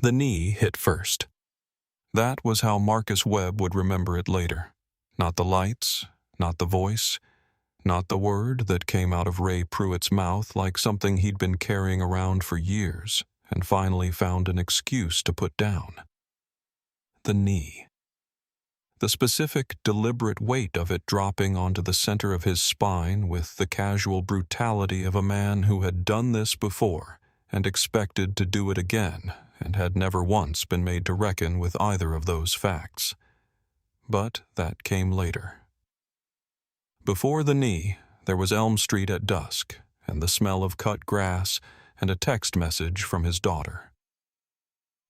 The knee hit first. That was how Marcus Webb would remember it later. Not the lights, not the voice, not the word that came out of Ray Pruitt's mouth like something he'd been carrying around for years and finally found an excuse to put down. The knee. The specific, deliberate weight of it dropping onto the center of his spine with the casual brutality of a man who had done this before and expected to do it again and had never once been made to reckon with either of those facts. But that came later. Before the knee, there was Elm Street at dusk and the smell of cut grass and a text message from his daughter.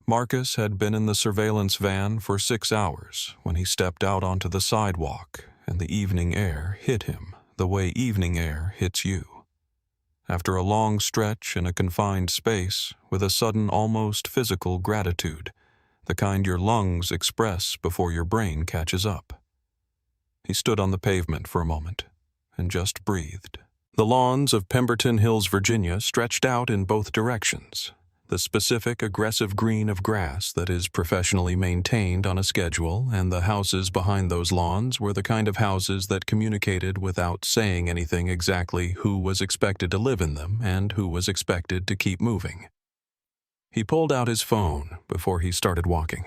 Marcus had been in the surveillance van for 6 hours when he stepped out onto the sidewalk and the evening air hit him the way evening air hits you. After a long stretch in a confined space with a sudden almost physical gratitude, the kind your lungs express before your brain catches up. He stood on the pavement for a moment and just breathed. The lawns of Pemberton Hills, Virginia stretched out in both directions. The specific, aggressive green of grass that is professionally maintained on a schedule, and the houses behind those lawns were the kind of houses that communicated without saying anything exactly who was expected to live in them and who was expected to keep moving. He pulled out his phone before he started walking.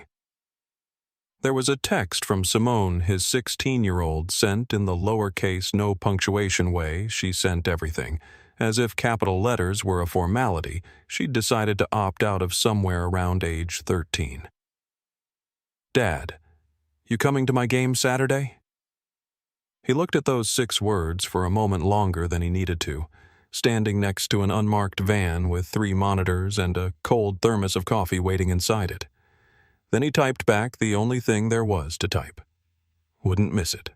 There was a text from Simone, his 16-year-old, sent in the lowercase, no punctuation way she sent everything. As if capital letters were a formality, she'd decided to opt out of somewhere around age 13. Dad, you coming to my game Saturday? He looked at those 6 words for a moment longer than he needed to, standing next to an unmarked van with 3 monitors and a cold thermos of coffee waiting inside it. Then he typed back the only thing there was to type. Wouldn't miss it.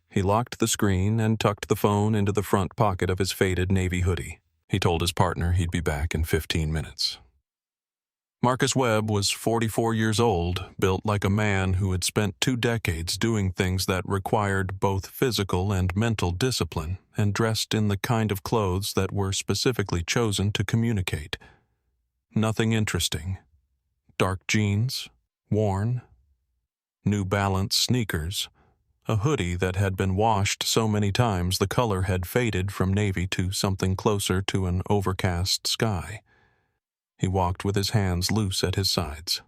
He locked the screen and tucked the phone into the front pocket of his faded navy hoodie. He told his partner he'd be back in 15 minutes. Marcus Webb was 44 years old, built like a man who had spent 2 decades doing things that required both physical and mental discipline, and dressed in the kind of clothes that were specifically chosen to communicate. Nothing interesting. Dark jeans, worn, New Balance sneakers, a hoodie that had been washed so many times the color had faded from navy to something closer to an overcast sky. He walked with his hands loose at his sides.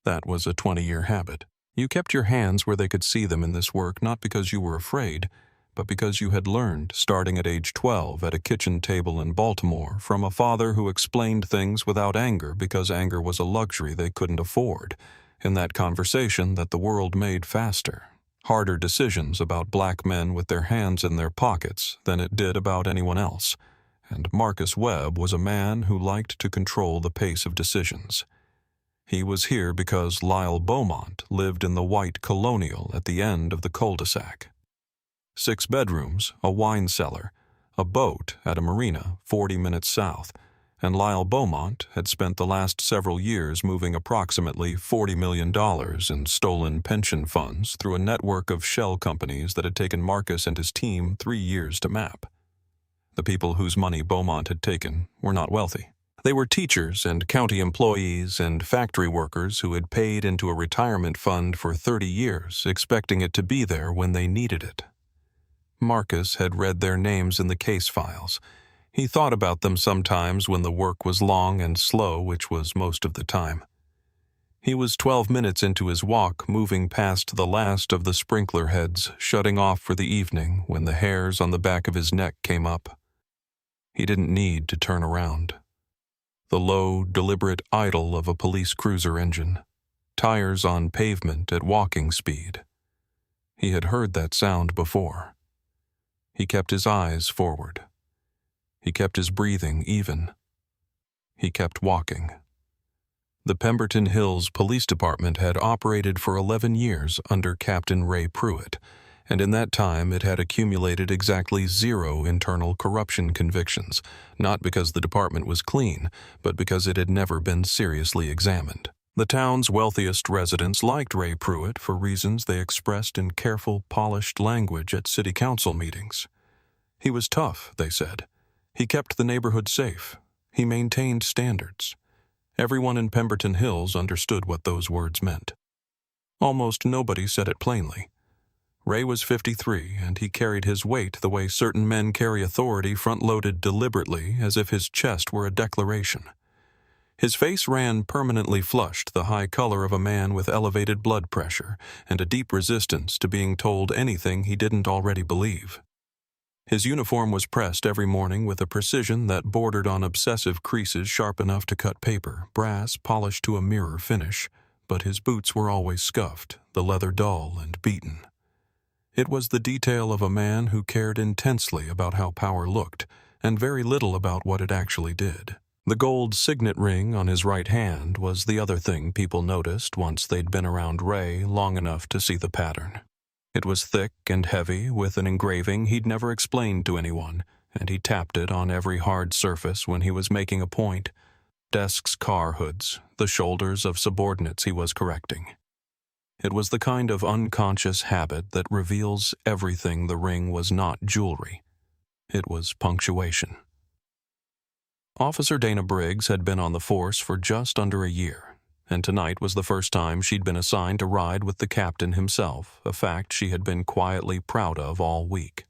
That was a 20-year habit. You kept your hands where they could see them in this work not because you were afraid, but because you had learned, starting at age 12 at a kitchen table in Baltimore, from a father who explained things without anger because anger was a luxury they couldn't afford, in that conversation that the world made faster. Harder decisions about black men with their hands in their pockets than it did about anyone else, and Marcus Webb was a man who liked to control the pace of decisions. He was here because Lyle Beaumont lived in the white colonial at the end of the cul-de-sac. 6 bedrooms, a wine cellar, a boat at a marina 40 minutes south, and Lyle Beaumont had spent the last several years moving approximately $40 million in stolen pension funds through a network of shell companies that had taken Marcus and his team 3 years to map. The people whose money Beaumont had taken were not wealthy. They were teachers and county employees and factory workers who had paid into a retirement fund for 30 years, expecting it to be there when they needed it. Marcus had read their names in the case files. He thought about them sometimes when the work was long and slow, which was most of the time. He was 12 minutes into his walk, moving past the last of the sprinkler heads, shutting off for the evening when the hairs on the back of his neck came up. He didn't need to turn around. The low, deliberate idle of a police cruiser engine. Tires on pavement at walking speed. He had heard that sound before. He kept his eyes forward. He kept his breathing even. He kept walking. The Pemberton Hills Police Department had operated for 11 years under Captain Ray Pruitt, and in that time it had accumulated exactly 0 internal corruption convictions, not because the department was clean, but because it had never been seriously examined. The town's wealthiest residents liked Ray Pruitt for reasons they expressed in careful, polished language at city council meetings. He was tough, they said. He kept the neighborhood safe. He maintained standards. Everyone in Pemberton Hills understood what those words meant. Almost nobody said it plainly. Ray was 53, and he carried his weight the way certain men carry authority front-loaded deliberately as if his chest were a declaration. His face ran permanently flushed, the high color of a man with elevated blood pressure and a deep resistance to being told anything he didn't already believe. His uniform was pressed every morning with a precision that bordered on obsessive creases sharp enough to cut paper, brass polished to a mirror finish, but his boots were always scuffed, the leather dull and beaten. It was the detail of a man who cared intensely about how power looked, and very little about what it actually did. The gold signet ring on his right hand was the other thing people noticed once they'd been around Ray long enough to see the pattern. It was thick and heavy, with an engraving he'd never explained to anyone, and he tapped it on every hard surface when he was making a point. Desks, car hoods, the shoulders of subordinates he was correcting. It was the kind of unconscious habit that reveals everything the ring was not jewelry. It was punctuation. Officer Dana Briggs had been on the force for just under a year, and tonight was the first time she'd been assigned to ride with the captain himself, a fact she had been quietly proud of all week.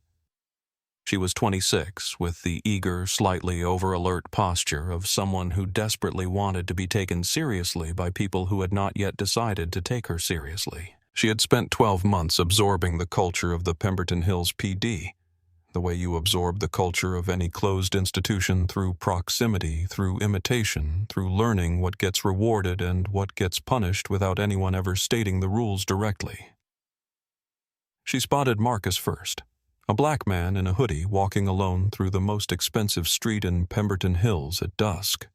She was 26, with the eager, slightly over-alert posture of someone who desperately wanted to be taken seriously by people who had not yet decided to take her seriously. She had spent 12 months absorbing the culture of the Pemberton Hills PD, the way you absorb the culture of any closed institution through proximity, through imitation, through learning what gets rewarded and what gets punished without anyone ever stating the rules directly. She spotted Marcus first, a black man in a hoodie walking alone through the most expensive street in Pemberton Hills at dusk.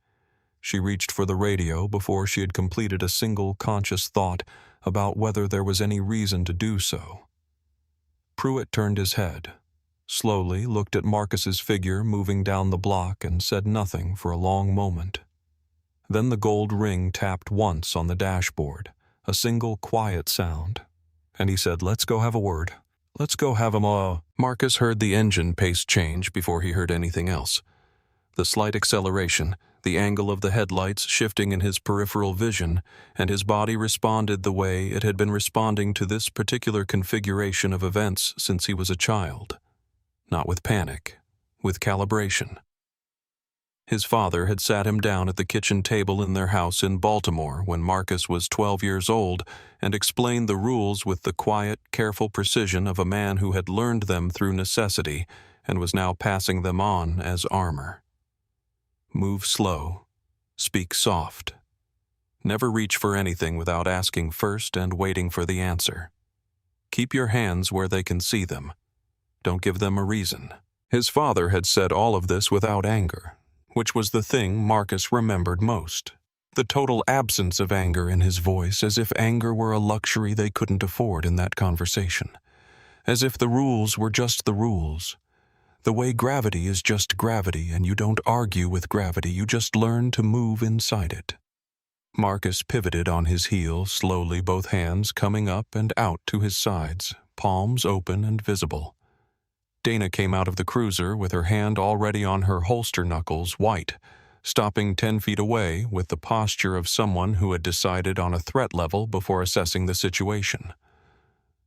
She reached for the radio before she had completed a single conscious thought about whether there was any reason to do so. Pruitt turned his head, slowly looked at Marcus's figure moving down the block and said nothing for a long moment. Then the gold ring tapped once on the dashboard, a single quiet sound, and he said, "Let's go have a word. Let's go have a..." Marcus heard the engine pace change before he heard anything else. The slight acceleration, the angle of the headlights shifting in his peripheral vision, and his body responded the way it had been responding to this particular configuration of events since he was a child. Not with panic, with calibration. His father had sat him down at the kitchen table in their house in Baltimore when Marcus was 12 years old and explained the rules with the quiet, careful precision of a man who had learned them through necessity and was now passing them on as armor. Move slow. Speak soft. Never reach for anything without asking first and waiting for the answer. Keep your hands where they can see them. Don't give them a reason. His father had said all of this without anger, which was the thing Marcus remembered most. The total absence of anger in his voice, as if anger were a luxury they couldn't afford in that conversation. As if the rules were just the rules. The way gravity is just gravity, and you don't argue with gravity, you just learn to move inside it. Marcus pivoted on his heel, slowly, both hands coming up and out to his sides, palms open and visible. Dana came out of the cruiser with her hand already on her holster knuckles, white, stopping 10 feet away with the posture of someone who had decided on a threat level before assessing the situation.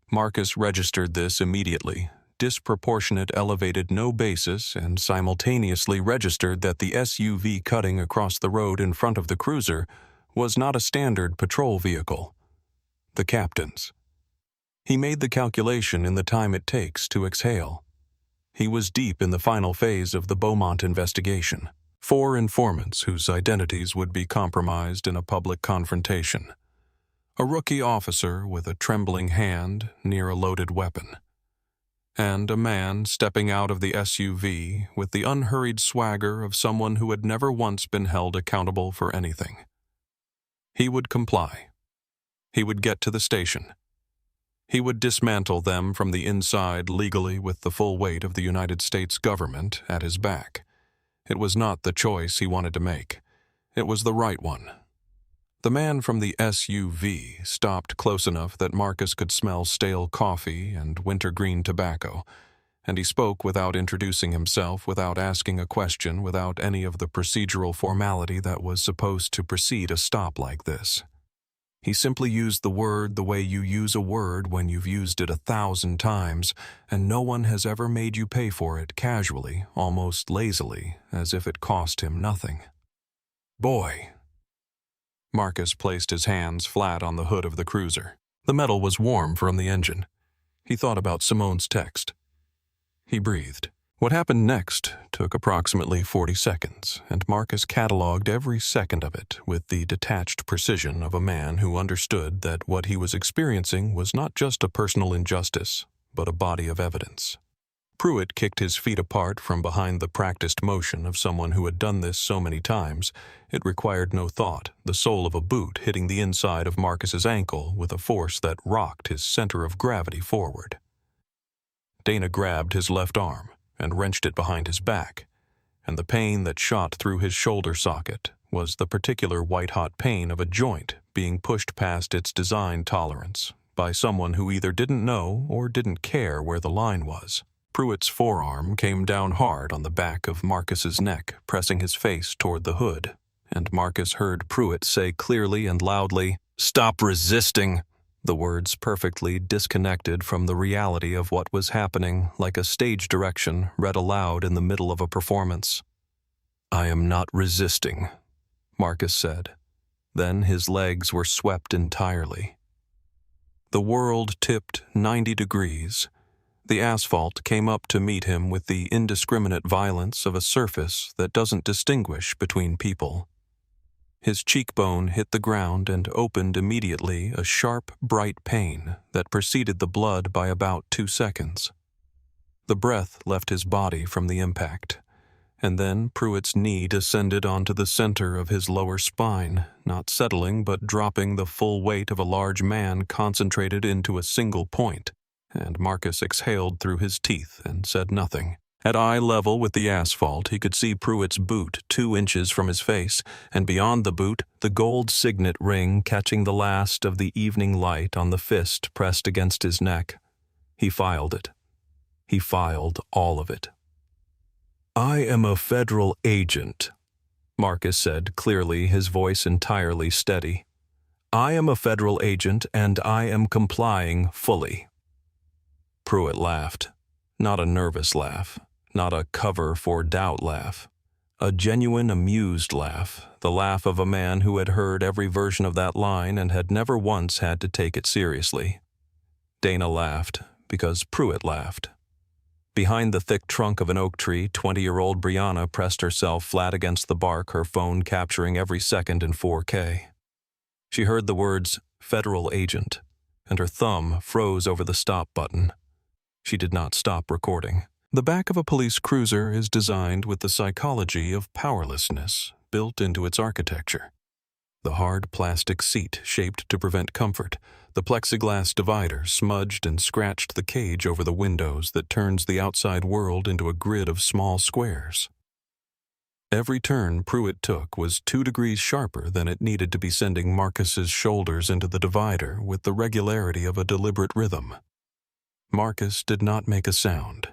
Marcus registered this immediately, disproportionate elevated no basis, and simultaneously registered that the SUV cutting across the road in front of the cruiser was not a standard patrol vehicle. The captain's. He made the calculation in the time it takes to exhale. He was deep in the final phase of the Beaumont investigation. 4 informants whose identities would be compromised in a public confrontation. A rookie officer with a trembling hand near a loaded weapon. And a man stepping out of the SUV with the unhurried swagger of someone who had never once been held accountable for anything. He would comply. He would get to the station. He would dismantle them from the inside legally with the full weight of the United States government at his back. It was not the choice he wanted to make. It was the right one. The man from the SUV stopped close enough that Marcus could smell stale coffee and wintergreen tobacco, and he spoke without introducing himself, without asking a question, without any of the procedural formality that was supposed to precede a stop like this. He simply used the word the way you use a word when you've used it 1,000 times, and no one has ever made you pay for it casually, almost lazily, as if it cost him nothing. "Boy." Marcus placed his hands flat on the hood of the cruiser. The metal was warm from the engine. He thought about Simone's text. He breathed. What happened next took approximately 40 seconds, and Marcus cataloged every second of it with the detached precision of a man who understood that what he was experiencing was not just a personal injustice, but a body of evidence. Pruitt kicked his feet apart from behind the practiced motion of someone who had done this so many times. It required no thought, the sole of a boot hitting the inside of Marcus's ankle with a force that rocked his center of gravity forward. Dana grabbed his left arm and wrenched it behind his back, and the pain that shot through his shoulder socket was the particular white-hot pain of a joint being pushed past its design tolerance by someone who either didn't know or didn't care where the line was. Pruitt's forearm came down hard on the back of Marcus's neck, pressing his face toward the hood, and Marcus heard Pruitt say clearly and loudly, "Stop resisting!" The words perfectly disconnected from the reality of what was happening, like a stage direction read aloud in the middle of a performance. "I am not resisting," Marcus said. Then his legs were swept entirely. The world tipped 90 degrees. The asphalt came up to meet him with the indiscriminate violence of a surface that doesn't distinguish between people. His cheekbone hit the ground and opened immediately a sharp, bright pain that preceded the blood by about 2 seconds. The breath left his body from the impact, and then Pruitt's knee descended onto the center of his lower spine, not settling but dropping the full weight of a large man concentrated into a single point, and Marcus exhaled through his teeth and said nothing. At eye level with the asphalt, he could see Pruitt's boot 2 inches from his face, and beyond the boot, the gold signet ring catching the last of the evening light on the fist pressed against his neck. He filed it. He filed all of it. "I am a federal agent," Marcus said clearly, his voice entirely steady. "I am a federal agent, and I am complying fully." Pruitt laughed. Not a nervous laugh. Not a cover-for-doubt laugh. A genuine, amused laugh, the laugh of a man who had heard every version of that line and had never once had to take it seriously. Dana laughed, because Pruitt laughed. Behind the thick trunk of an oak tree, 20-year-old Brianna pressed herself flat against the bark, her phone capturing every second in 4K. She heard the words, "Federal Agent," and her thumb froze over the stop button. She did not stop recording. The back of a police cruiser is designed with the psychology of powerlessness built into its architecture. The hard plastic seat shaped to prevent comfort, the plexiglass divider smudged and scratched the cage over the windows that turns the outside world into a grid of small squares. Every turn Pruitt took was 2 degrees sharper than it needed to be, sending Marcus's shoulders into the divider with the regularity of a deliberate rhythm. Marcus did not make a sound.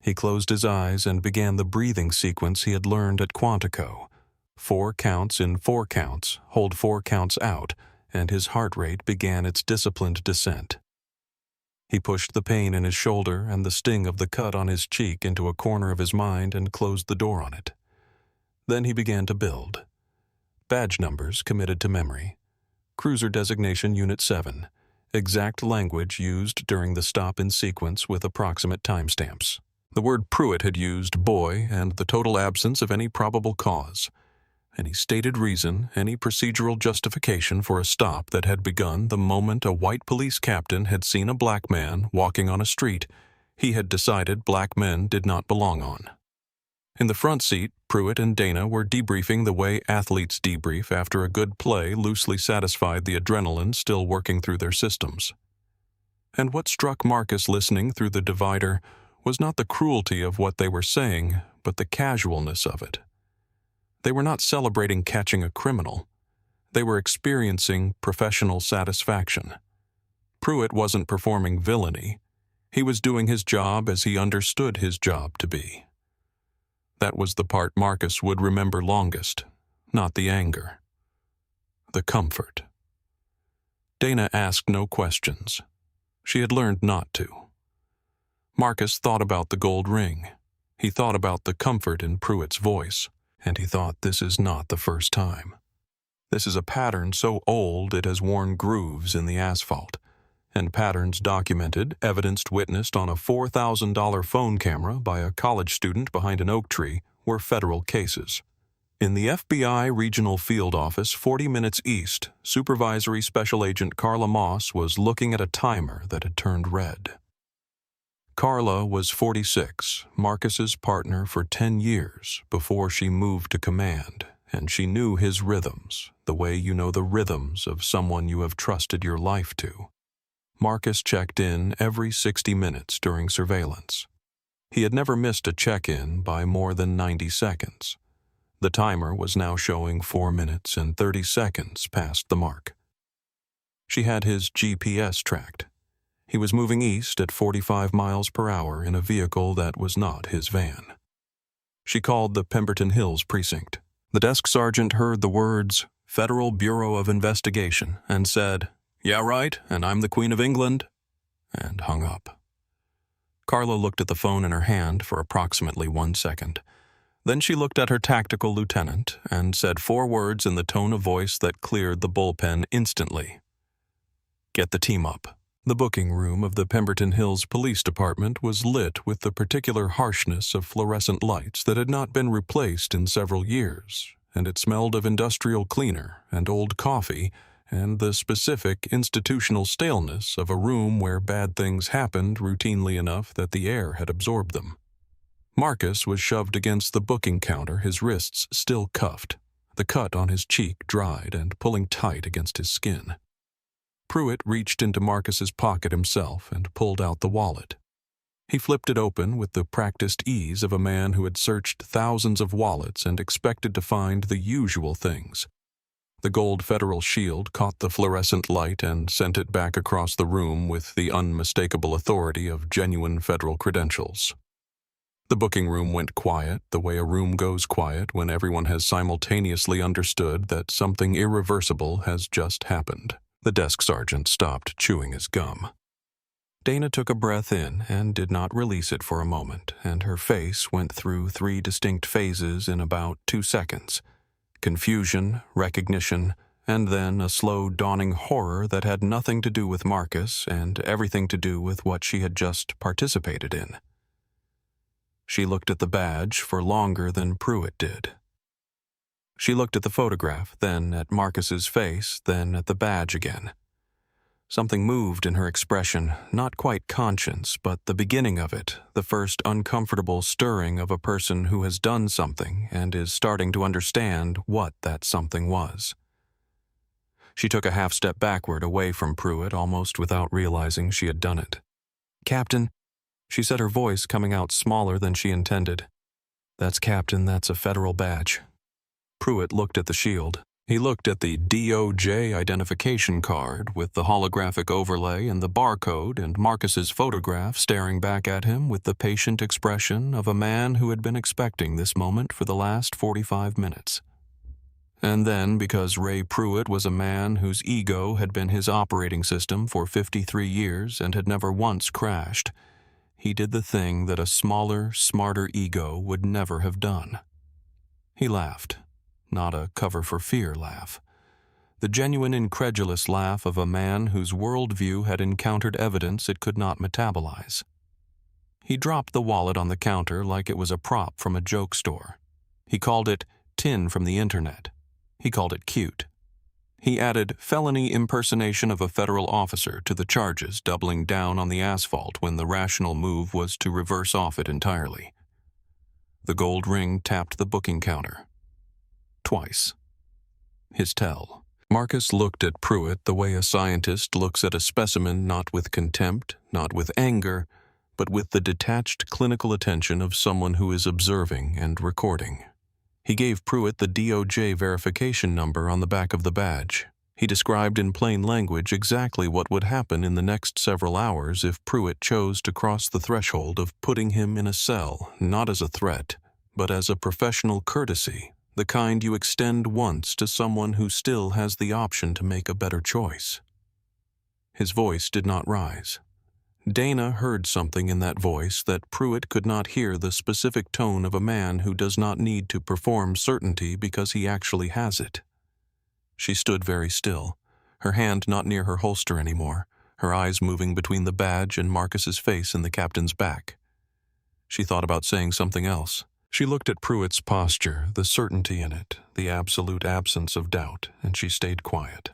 He closed his eyes and began the breathing sequence he had learned at Quantico. 4 counts in 4 counts, hold 4 counts out, and his heart rate began its disciplined descent. He pushed the pain in his shoulder and the sting of the cut on his cheek into a corner of his mind and closed the door on it. Then he began to build. Badge numbers committed to memory. Cruiser designation Unit 7. Exact language used during the stop in sequence with approximate timestamps. The word Pruitt had used, "boy," and the total absence of any probable cause. Any stated reason, any procedural justification for a stop that had begun the moment a white police captain had seen a black man walking on a street he had decided black men did not belong on. In the front seat, Pruitt and Dana were debriefing the way athletes debrief after a good play loosely satisfied the adrenaline still working through their systems. And what struck Marcus listening through the divider was not the cruelty of what they were saying, but the casualness of it. They were not celebrating catching a criminal. They were experiencing professional satisfaction. Pruitt wasn't performing villainy. He was doing his job as he understood his job to be. That was the part Marcus would remember longest, not the anger. The comfort. Dana asked no questions. She had learned not to. Marcus thought about the gold ring. He thought about the comfort in Pruitt's voice, and he thought, this is not the first time. This is a pattern so old it has worn grooves in the asphalt, and patterns documented, evidenced, witnessed on a $4,000 phone camera by a college student behind an oak tree were federal cases. In the FBI Regional Field Office 40 minutes east, Supervisory Special Agent Carla Moss was looking at a timer that had turned red. Carla was 46, Marcus's partner for 10 years before she moved to command, and she knew his rhythms, the way you know the rhythms of someone you have trusted your life to. Marcus checked in every 60 minutes during surveillance. He had never missed a check-in by more than 90 seconds. The timer was now showing 4 minutes and 30 seconds past the mark. She had his GPS tracked. He was moving east at 45 miles per hour in a vehicle that was not his van. She called the Pemberton Hills precinct. The desk sergeant heard the words, Federal Bureau of Investigation, and said, "Yeah, right, and I'm the Queen of England," and hung up. Carla looked at the phone in her hand for approximately 1 second. Then she looked at her tactical lieutenant and said 4 words in the tone of voice that cleared the bullpen instantly. "Get the team up." The booking room of the Pemberton Hills Police Department was lit with the particular harshness of fluorescent lights that had not been replaced in several years, and it smelled of industrial cleaner and old coffee and the specific institutional staleness of a room where bad things happened routinely enough that the air had absorbed them. Marcus was shoved against the booking counter, his wrists still cuffed, the cut on his cheek dried and pulling tight against his skin. Pruitt reached into Marcus's pocket himself and pulled out the wallet. He flipped it open with the practiced ease of a man who had searched thousands of wallets and expected to find the usual things. The gold federal shield caught the fluorescent light and sent it back across the room with the unmistakable authority of genuine federal credentials. The booking room went quiet the way a room goes quiet when everyone has simultaneously understood that something irreversible has just happened. The desk sergeant stopped chewing his gum. Dana took a breath in and did not release it for a moment, and her face went through 3 distinct phases in about 2 seconds. Confusion, recognition, and then a slow dawning horror that had nothing to do with Marcus and everything to do with what she had just participated in. She looked at the badge for longer than Pruitt did. She looked at the photograph, then at Marcus's face, then at the badge again. Something moved in her expression, not quite conscience, but the beginning of it, the first uncomfortable stirring of a person who has done something and is starting to understand what that something was. She took a half step backward away from Pruitt almost without realizing she had done it. "Captain," she said, her voice coming out smaller than she intended. "That's Captain, that's a federal badge." Pruitt looked at the shield. He looked at the DOJ identification card with the holographic overlay and the barcode and Marcus's photograph staring back at him with the patient expression of a man who had been expecting this moment for the last 45 minutes. And then, because Ray Pruitt was a man whose ego had been his operating system for 53 years and had never once crashed, he did the thing that a smaller, smarter ego would never have done. He laughed. Not a cover-for-fear laugh. The genuine incredulous laugh of a man whose worldview had encountered evidence it could not metabolize. He dropped the wallet on the counter like it was a prop from a joke store. He called it tin from the internet. He called it cute. He added felony impersonation of a federal officer to the charges, doubling down on the asphalt when the rational move was to reverse off it entirely. The gold ring tapped the booking counter. Twice. His tell. Marcus looked at Pruitt the way a scientist looks at a specimen, not with contempt, not with anger, but with the detached clinical attention of someone who is observing and recording. He gave Pruitt the DOJ verification number on the back of the badge. He described in plain language exactly what would happen in the next several hours if Pruitt chose to cross the threshold of putting him in a cell, not as a threat, but as a professional courtesy, the kind you extend once to someone who still has the option to make a better choice. His voice did not rise. Dana heard something in that voice that Pruitt could not hear, the specific tone of a man who does not need to perform certainty because he actually has it. She stood very still, her hand not near her holster anymore, her eyes moving between the badge and Marcus's face in the captain's back. She thought about saying something else. She looked at Pruitt's posture, the certainty in it, the absolute absence of doubt, and she stayed quiet.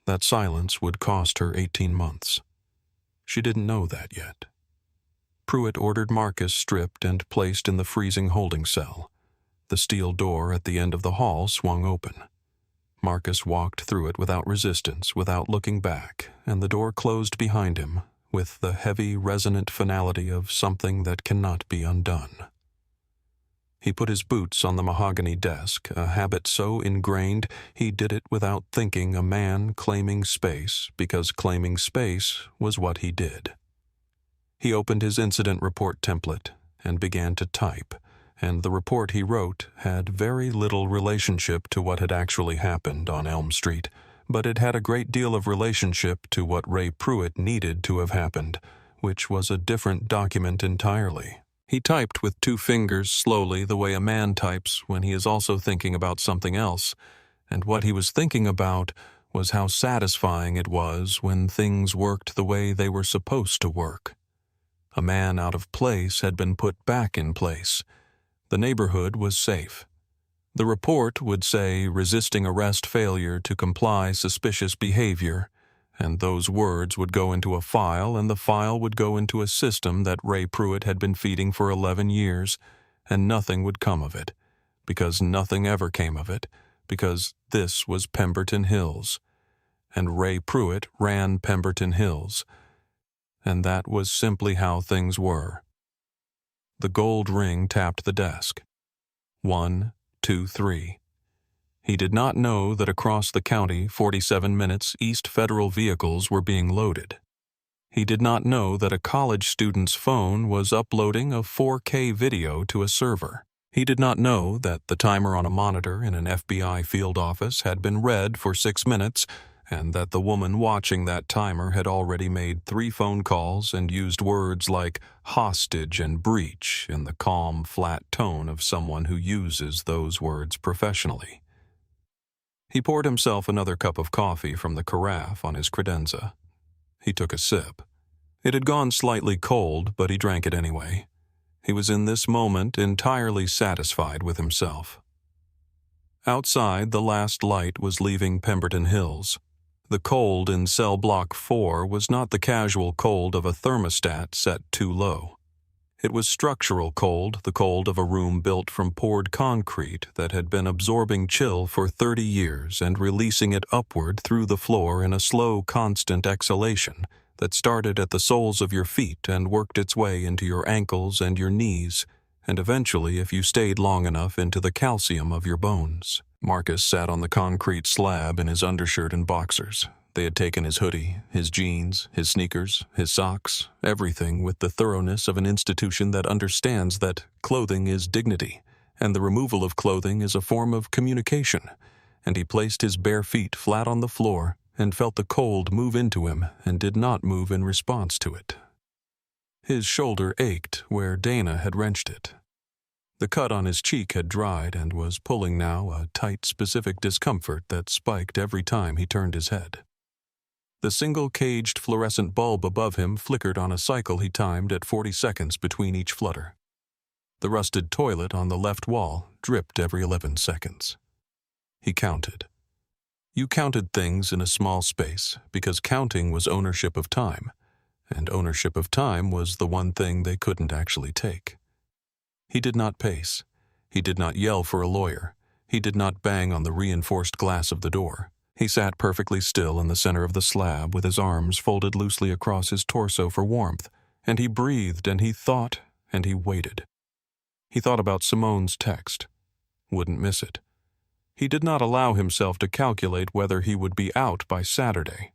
That silence would cost her 18 months. She didn't know that yet. Pruitt ordered Marcus stripped and placed in the freezing holding cell. The steel door at the end of the hall swung open. Marcus walked through it without resistance, without looking back, and the door closed behind him with the heavy, resonant finality of something that cannot be undone. He put his boots on the mahogany desk, a habit so ingrained he did it without thinking, a man claiming space because claiming space was what he did. He opened his incident report template and began to type, and the report he wrote had very little relationship to what had actually happened on Elm Street, but it had a great deal of relationship to what Ray Pruitt needed to have happened, which was a different document entirely. He typed with 2 fingers slowly, the way a man types when he is also thinking about something else, and what he was thinking about was how satisfying it was when things worked the way they were supposed to work. A man out of place had been put back in place. The neighborhood was safe. The report would say resisting arrest, failure to comply, suspicious behavior, and those words would go into a file, and the file would go into a system that Ray Pruitt had been feeding for 11 years, and nothing would come of it, because nothing ever came of it, because this was Pemberton Hills, and Ray Pruitt ran Pemberton Hills, and that was simply how things were. The gold ring tapped the desk. 1, 2, 3. He did not know that across the county, 47 minutes east, federal vehicles were being loaded. He did not know that a college student's phone was uploading a 4K video to a server. He did not know that the timer on a monitor in an FBI field office had been read for 6 minutes, and that the woman watching that timer had already made 3 phone calls and used words like hostage and breach in the calm, flat tone of someone who uses those words professionally. He poured himself another cup of coffee from the carafe on his credenza. He took a sip. It had gone slightly cold, but he drank it anyway. He was in this moment entirely satisfied with himself. Outside, the last light was leaving Pemberton Hills. The cold in cell block 4 was not the casual cold of a thermostat set too low. It was structural cold, the cold of a room built from poured concrete that had been absorbing chill for 30 years and releasing it upward through the floor in a slow, constant exhalation that started at the soles of your feet and worked its way into your ankles and your knees, and eventually, if you stayed long enough, into the calcium of your bones. Marcus sat on the concrete slab in his undershirt and boxers. They had taken his hoodie, his jeans, his sneakers, his socks, everything with the thoroughness of an institution that understands that clothing is dignity, and the removal of clothing is a form of communication, and he placed his bare feet flat on the floor and felt the cold move into him and did not move in response to it. His shoulder ached where Dana had wrenched it. The cut on his cheek had dried and was pulling now, a tight, specific discomfort that spiked every time he turned his head. The single-caged fluorescent bulb above him flickered on a cycle he timed at 40 seconds between each flutter. The rusted toilet on the left wall dripped every 11 seconds. He counted. You counted things in a small space because counting was ownership of time, and ownership of time was the one thing they couldn't actually take. He did not pace. He did not yell for a lawyer. He did not bang on the reinforced glass of the door. He sat perfectly still in the center of the slab with his arms folded loosely across his torso for warmth, and he breathed and he thought and he waited. He thought about Simone's text. Wouldn't miss it. He did not allow himself to calculate whether he would be out by Saturday.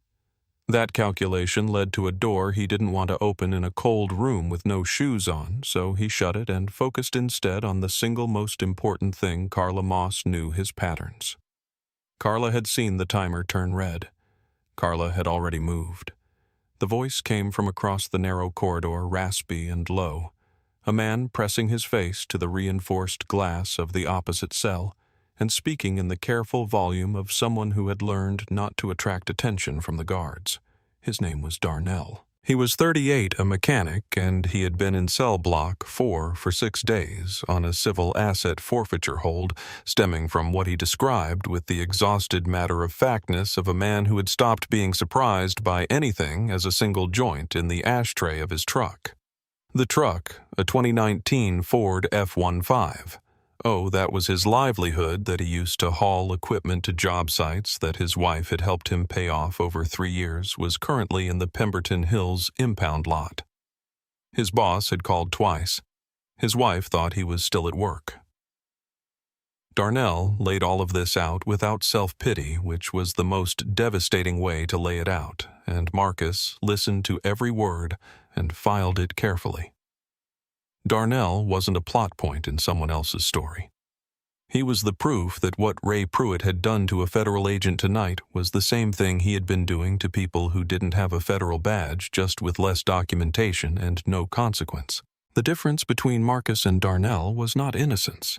That calculation led to a door he didn't want to open in a cold room with no shoes on, so he shut it and focused instead on the single most important thing Carla Moss knew: his patterns. Carla had seen the timer turn red. Carla had already moved. The voice came from across the narrow corridor, raspy and low. A man pressing his face to the reinforced glass of the opposite cell and speaking in the careful volume of someone who had learned not to attract attention from the guards. His name was Darnell. He was 38, a mechanic, and he had been in cell block 4 for 6 days on a civil asset forfeiture hold stemming from what he described with the exhausted matter-of-factness of a man who had stopped being surprised by anything as a single joint in the ashtray of his truck. The truck, a 2019 Ford F-15. Oh, that was his livelihood, that he used to haul equipment to job sites that his wife had helped him pay off over 3 years, was currently in the Pemberton Hills impound lot. His boss had called twice. His wife thought he was still at work. Darnell laid all of this out without self-pity, which was the most devastating way to lay it out, and Marcus listened to every word and filed it carefully. Darnell wasn't a plot point in someone else's story. He was the proof that what Ray Pruitt had done to a federal agent tonight was the same thing he had been doing to people who didn't have a federal badge, just with less documentation and no consequence. The difference between Marcus and Darnell was not innocence.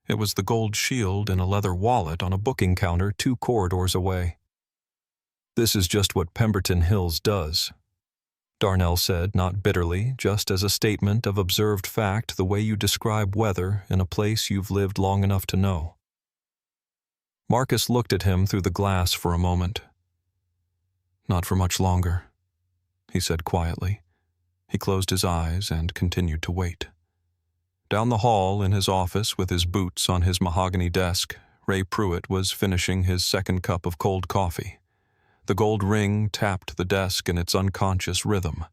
It was the gold shield in a leather wallet on a booking counter 2 corridors away. "This is just what Pemberton Hills does," Darnell said, not bitterly, just as a statement of observed fact, the way you describe weather in a place you've lived long enough to know. Marcus looked at him through the glass for a moment. "Not for much longer," he said quietly. He closed his eyes and continued to wait. Down the hall in his office with his boots on his mahogany desk, Ray Pruitt was finishing his second cup of cold coffee. The gold ring tapped the desk in its unconscious rhythm.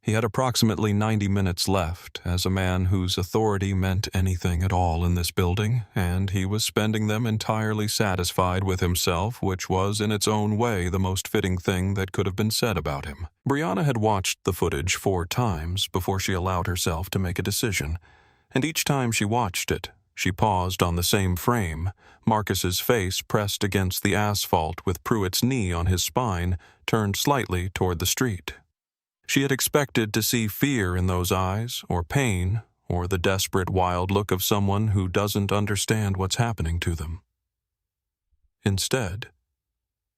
He had approximately 90 minutes left as a man whose authority meant anything at all in this building, and he was spending them entirely satisfied with himself, which was in its own way the most fitting thing that could have been said about him. Brianna had watched the footage 4 times before she allowed herself to make a decision, and each time she watched it, she paused on the same frame, Marcus's face pressed against the asphalt with Pruitt's knee on his spine, turned slightly toward the street. She had expected to see fear in those eyes, or pain, or the desperate, wild look of someone who doesn't understand what's happening to them. Instead,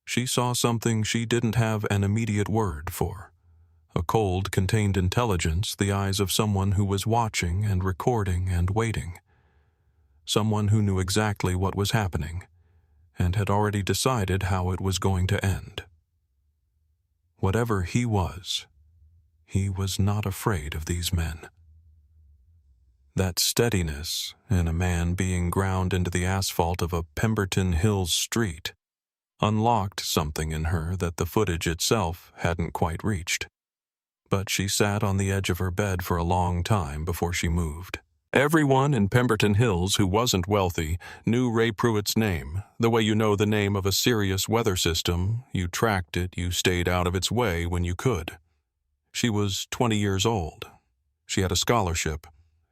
she saw something she didn't have an immediate word for. A cold, contained intelligence, the eyes of someone who was watching and recording and waiting. Someone who knew exactly what was happening, and had already decided how it was going to end. Whatever he was not afraid of these men. That steadiness in a man being ground into the asphalt of a Pemberton Hills street unlocked something in her that the footage itself hadn't quite reached. But she sat on the edge of her bed for a long time before she moved. Everyone in Pemberton Hills who wasn't wealthy knew Ray Pruitt's name, the way you know the name of a serious weather system. You tracked it, you stayed out of its way when you could. She was 20 years old. She had a scholarship.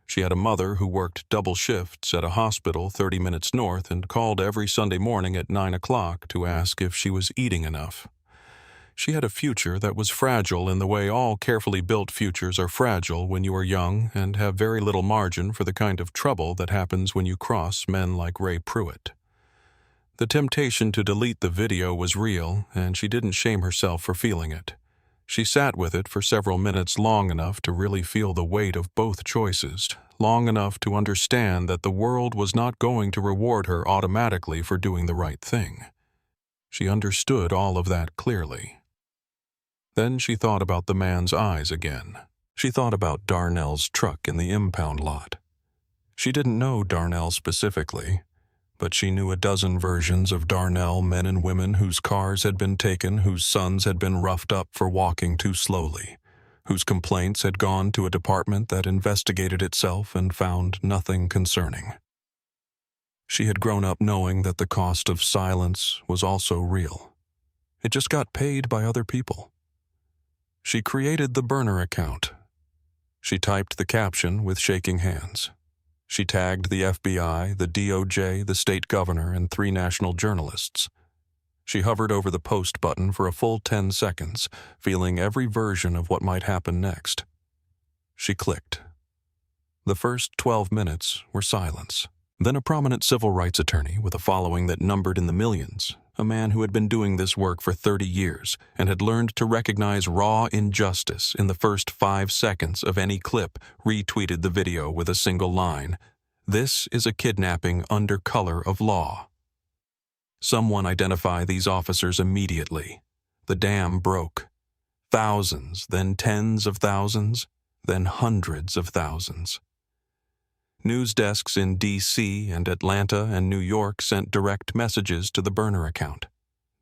She had a mother who worked double shifts at a hospital 30 minutes north and called every Sunday morning at 9 o'clock to ask if she was eating enough. She had a future that was fragile in the way all carefully built futures are fragile when you are young and have very little margin for the kind of trouble that happens when you cross men like Ray Pruitt. The temptation to delete the video was real, and she didn't shame herself for feeling it. She sat with it for several minutes, long enough to really feel the weight of both choices, long enough to understand that the world was not going to reward her automatically for doing the right thing. She understood all of that clearly. Then she thought about the man's eyes again. She thought about Darnell's truck in the impound lot. She didn't know Darnell specifically, but she knew a dozen versions of Darnell, men and women whose cars had been taken, whose sons had been roughed up for walking too slowly, whose complaints had gone to a department that investigated itself and found nothing concerning. She had grown up knowing that the cost of silence was also real. It just got paid by other people. She created the burner account. She typed the caption with shaking hands. She tagged the FBI, the DOJ, the state governor, and 3 national journalists. She hovered over the post button for a full 10 seconds, feeling every version of what might happen next. She clicked. The first 12 minutes were silence. Then a prominent civil rights attorney with a following that numbered in the millions, a man who had been doing this work for 30 years and had learned to recognize raw injustice in the first 5 seconds of any clip, retweeted the video with a single line, "This is a kidnapping under color of law." Someone identify these officers immediately. The dam broke. Thousands, then tens of thousands, then hundreds of thousands. News desks in D.C. and Atlanta and New York sent direct messages to the burner account.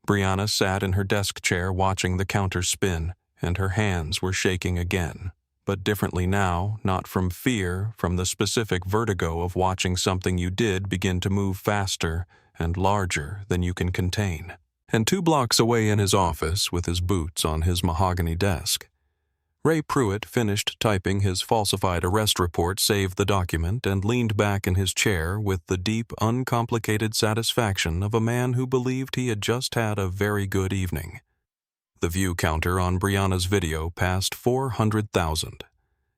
Brianna sat in her desk chair watching the counter spin, and her hands were shaking again, but differently now, not from fear, from the specific vertigo of watching something you did begin to move faster and larger than you can contain. And 2 blocks away in his office, with his boots on his mahogany desk, Ray Pruitt finished typing his falsified arrest report, saved the document, and leaned back in his chair with the deep, uncomplicated satisfaction of a man who believed he had just had a very good evening. The view counter on Brianna's video passed 400,000.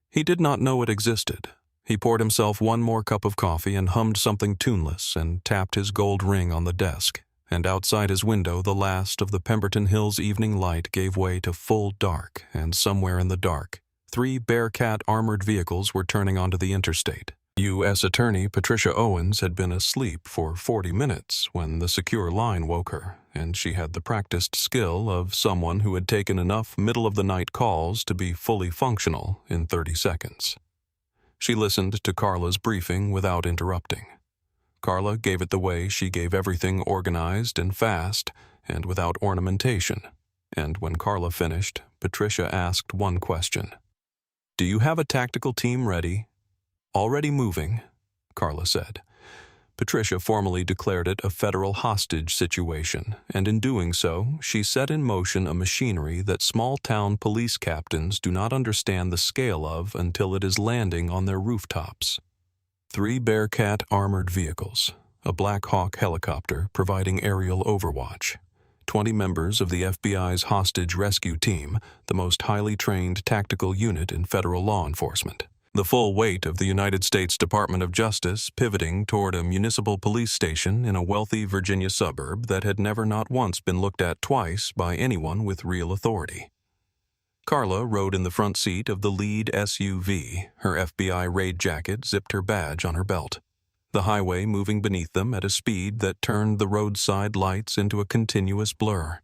He did not know it existed. He poured himself 1 more cup of coffee and hummed something tuneless and tapped his gold ring on the desk. And outside his window the last of the Pemberton Hills evening light gave way to full dark, and somewhere in the dark, 3 Bearcat armored vehicles were turning onto the interstate. U.S. Attorney Patricia Owens had been asleep for 40 minutes when the secure line woke her, and she had the practiced skill of someone who had taken enough middle-of-the-night calls to be fully functional in 30 seconds. She listened to Carla's briefing without interrupting. Carla gave it the way she gave everything, organized and fast and without ornamentation. And when Carla finished, Patricia asked 1 question. "Do you have a tactical team ready?" "Already moving," Carla said. Patricia formally declared it a federal hostage situation, and in doing so, she set in motion a machinery that small-town police captains do not understand the scale of until it is landing on their rooftops. 3 Bearcat armored vehicles, a Black Hawk helicopter providing aerial overwatch, 20 members of the FBI's hostage rescue team, the most highly trained tactical unit in federal law enforcement. The full weight of the United States Department of Justice pivoting toward a municipal police station in a wealthy Virginia suburb that had never not once been looked at twice by anyone with real authority. Carla rode in the front seat of the lead SUV, her FBI raid jacket zipped her badge on her belt. The highway moving beneath them at a speed that turned the roadside lights into a continuous blur.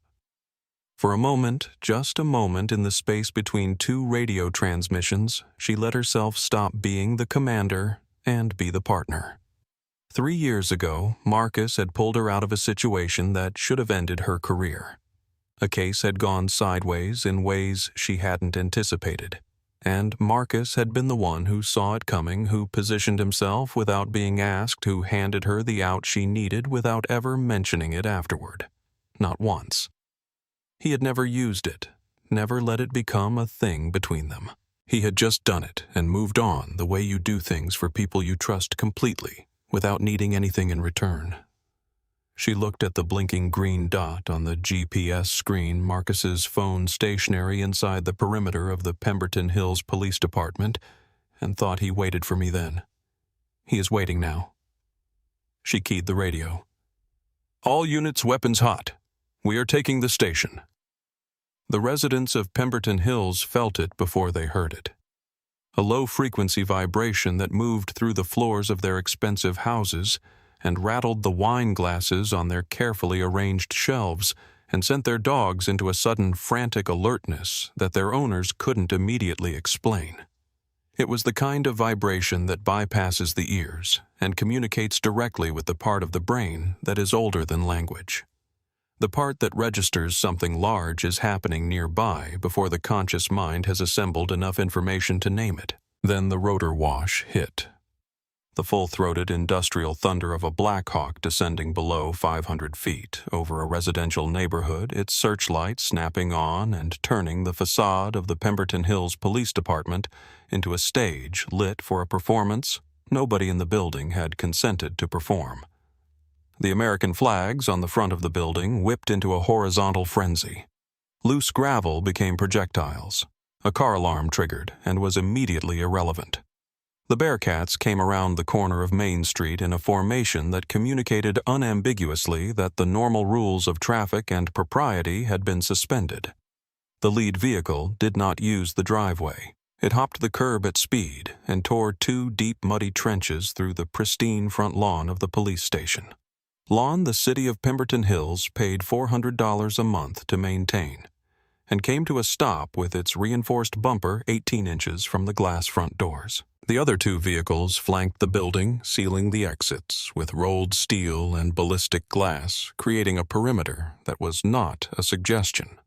For a moment, just a moment in the space between 2 radio transmissions, she let herself stop being the commander and be the partner. 3 years ago, Marcus had pulled her out of a situation that should have ended her career. A case had gone sideways in ways she hadn't anticipated, and Marcus had been the one who saw it coming, who positioned himself without being asked, who handed her the out she needed without ever mentioning it afterward. Not once. He had never used it, never let it become a thing between them. He had just done it and moved on the way you do things for people you trust completely, without needing anything in return. She looked at the blinking green dot on the GPS screen, Marcus's phone stationary inside the perimeter of the Pemberton Hills Police Department, and thought he waited for me then. He is waiting now. She keyed the radio. "All units, weapons hot. We are taking the station." The residents of Pemberton Hills felt it before they heard it. A low-frequency vibration that moved through the floors of their expensive houses and rattled the wine glasses on their carefully arranged shelves and sent their dogs into a sudden frantic alertness that their owners couldn't immediately explain. It was the kind of vibration that bypasses the ears and communicates directly with the part of the brain that is older than language. The part that registers something large is happening nearby before the conscious mind has assembled enough information to name it. Then the rotor wash hit. the full-throated industrial thunder of a Black Hawk descending below 500 feet over a residential neighborhood, its searchlight snapping on and turning the facade of the Pemberton Hills Police Department into a stage lit for a performance nobody in the building had consented to perform. The American flags on the front of the building whipped into a horizontal frenzy. Loose gravel became projectiles. A car alarm triggered and was immediately irrelevant. The Bearcats came around the corner of Main Street in a formation that communicated unambiguously that the normal rules of traffic and propriety had been suspended. The lead vehicle did not use the driveway. It hopped the curb at speed and tore 2 deep muddy trenches through the pristine front lawn of the police station. Lawn the city of Pemberton Hills paid $400 a month to maintain, and came to a stop with its reinforced bumper 18 inches from the glass front doors. The other 2 vehicles flanked the building, sealing the exits with rolled steel and ballistic glass, creating a perimeter that was not a suggestion.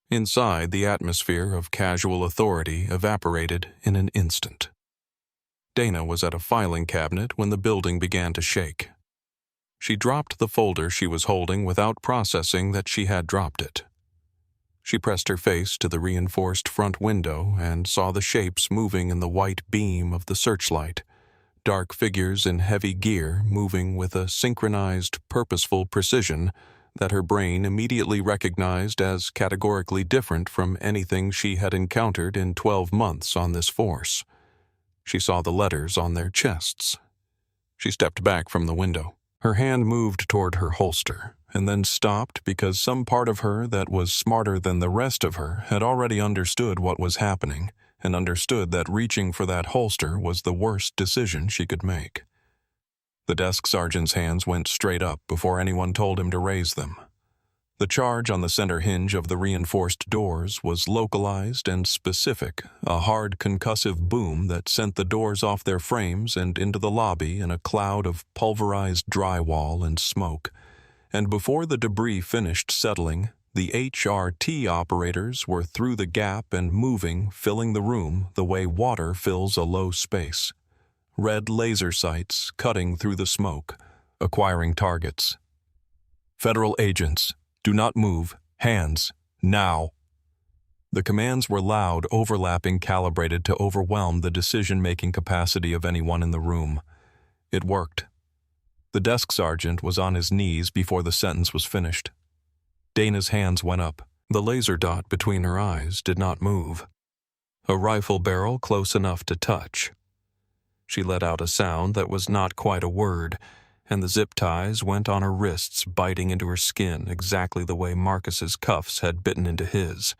Inside, the atmosphere of casual authority evaporated in an instant. Dana was at a filing cabinet when the building began to shake. She dropped the folder she was holding without processing that she had dropped it. She pressed her face to the reinforced front window and saw the shapes moving in the white beam of the searchlight, dark figures in heavy gear moving with a synchronized, purposeful precision that her brain immediately recognized as categorically different from anything she had encountered in 12 months on this force. She saw the letters on their chests. She stepped back from the window. Her hand moved toward her holster, and then stopped because some part of her that was smarter than the rest of her had already understood what was happening, and understood that reaching for that holster was the worst decision she could make. The desk sergeant's hands went straight up before anyone told him to raise them. The charge on the center hinge of the reinforced doors was localized and specific, a hard concussive boom that sent the doors off their frames and into the lobby in a cloud of pulverized drywall and smoke. And before the debris finished settling, the HRT operators were through the gap and moving, filling the room the way water fills a low space. Red laser sights cutting through the smoke, acquiring targets. Federal agents. Do not move. Hands. Now. The commands were loud, overlapping, calibrated to overwhelm the decision-making capacity of anyone in the room. It worked. The desk sergeant was on his knees before the sentence was finished. Dana's hands went up. The laser dot between her eyes did not move. A rifle barrel close enough to touch. She let out a sound that was not quite a word, and the zip ties went on her wrists, biting into her skin exactly the way Marcus's cuffs had bitten into his.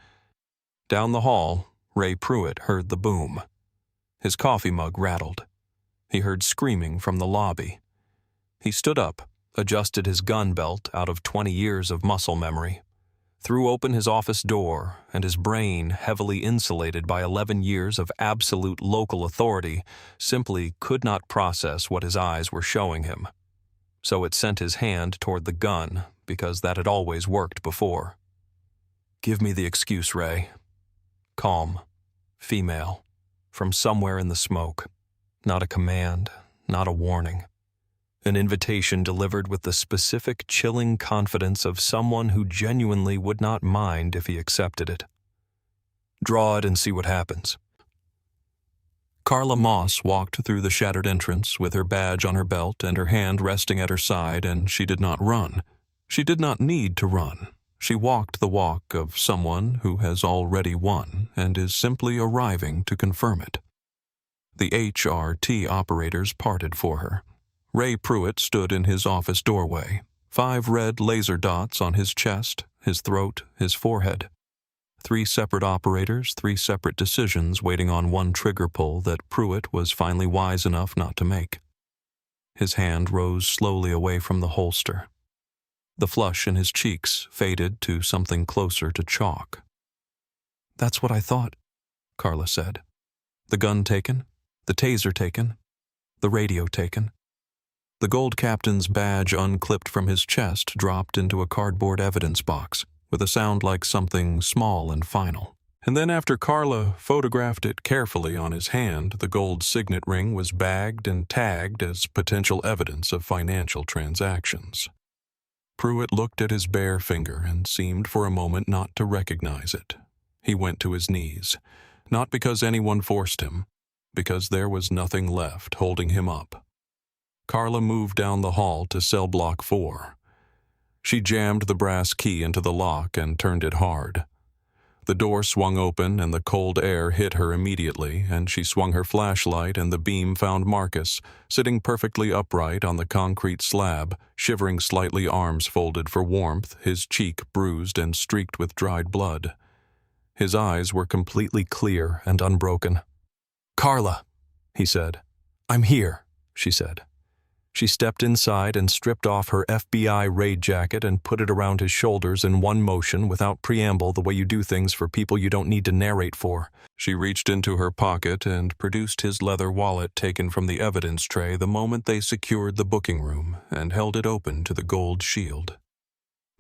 Down the hall, Ray Pruitt heard the boom. His coffee mug rattled. He heard screaming from the lobby. He stood up, adjusted his gun belt out of 20 years of muscle memory, threw open his office door, and his brain, heavily insulated by 11 years of absolute local authority, simply could not process what his eyes were showing him. So it sent his hand toward the gun, because that had always worked before. Give me the excuse, Ray. Calm. Female. From somewhere in the smoke. Not a command, not a warning. An invitation delivered with the specific, chilling confidence of someone who genuinely would not mind if he accepted it. Draw it and see what happens. Carla Moss walked through the shattered entrance with her badge on her belt and her hand resting at her side, and she did not run. She did not need to run. She walked the walk of someone who has already won and is simply arriving to confirm it. The HRT operators parted for her. Ray Pruitt stood in his office doorway, 5 red laser dots on his chest, his throat, his forehead. 3 separate operators, 3 separate decisions waiting on one trigger pull that Pruitt was finally wise enough not to make. His hand rose slowly away from the holster. The flush in his cheeks faded to something closer to chalk. That's what I thought, Carla said. The gun taken, the taser taken, the radio taken. The gold captain's badge unclipped from his chest dropped into a cardboard evidence box, with a sound like something small and final. And then after Carla photographed it carefully on his hand, the gold signet ring was bagged and tagged as potential evidence of financial transactions. Pruitt looked at his bare finger and seemed for a moment not to recognize it. He went to his knees, not because anyone forced him, because there was nothing left holding him up. Carla moved down the hall to cell block 4. She jammed the brass key into the lock and turned it hard. The door swung open and the cold air hit her immediately, and she swung her flashlight and the beam found Marcus, sitting perfectly upright on the concrete slab, shivering slightly, arms folded for warmth, his cheek bruised and streaked with dried blood. His eyes were completely clear and unbroken. "Carla," he said. "I'm here," she said. She stepped inside and stripped off her FBI raid jacket and put it around his shoulders in one motion without preamble, the way you do things for people you don't need to narrate for. She reached into her pocket and produced his leather wallet taken from the evidence tray the moment they secured the booking room and held it open to the gold shield.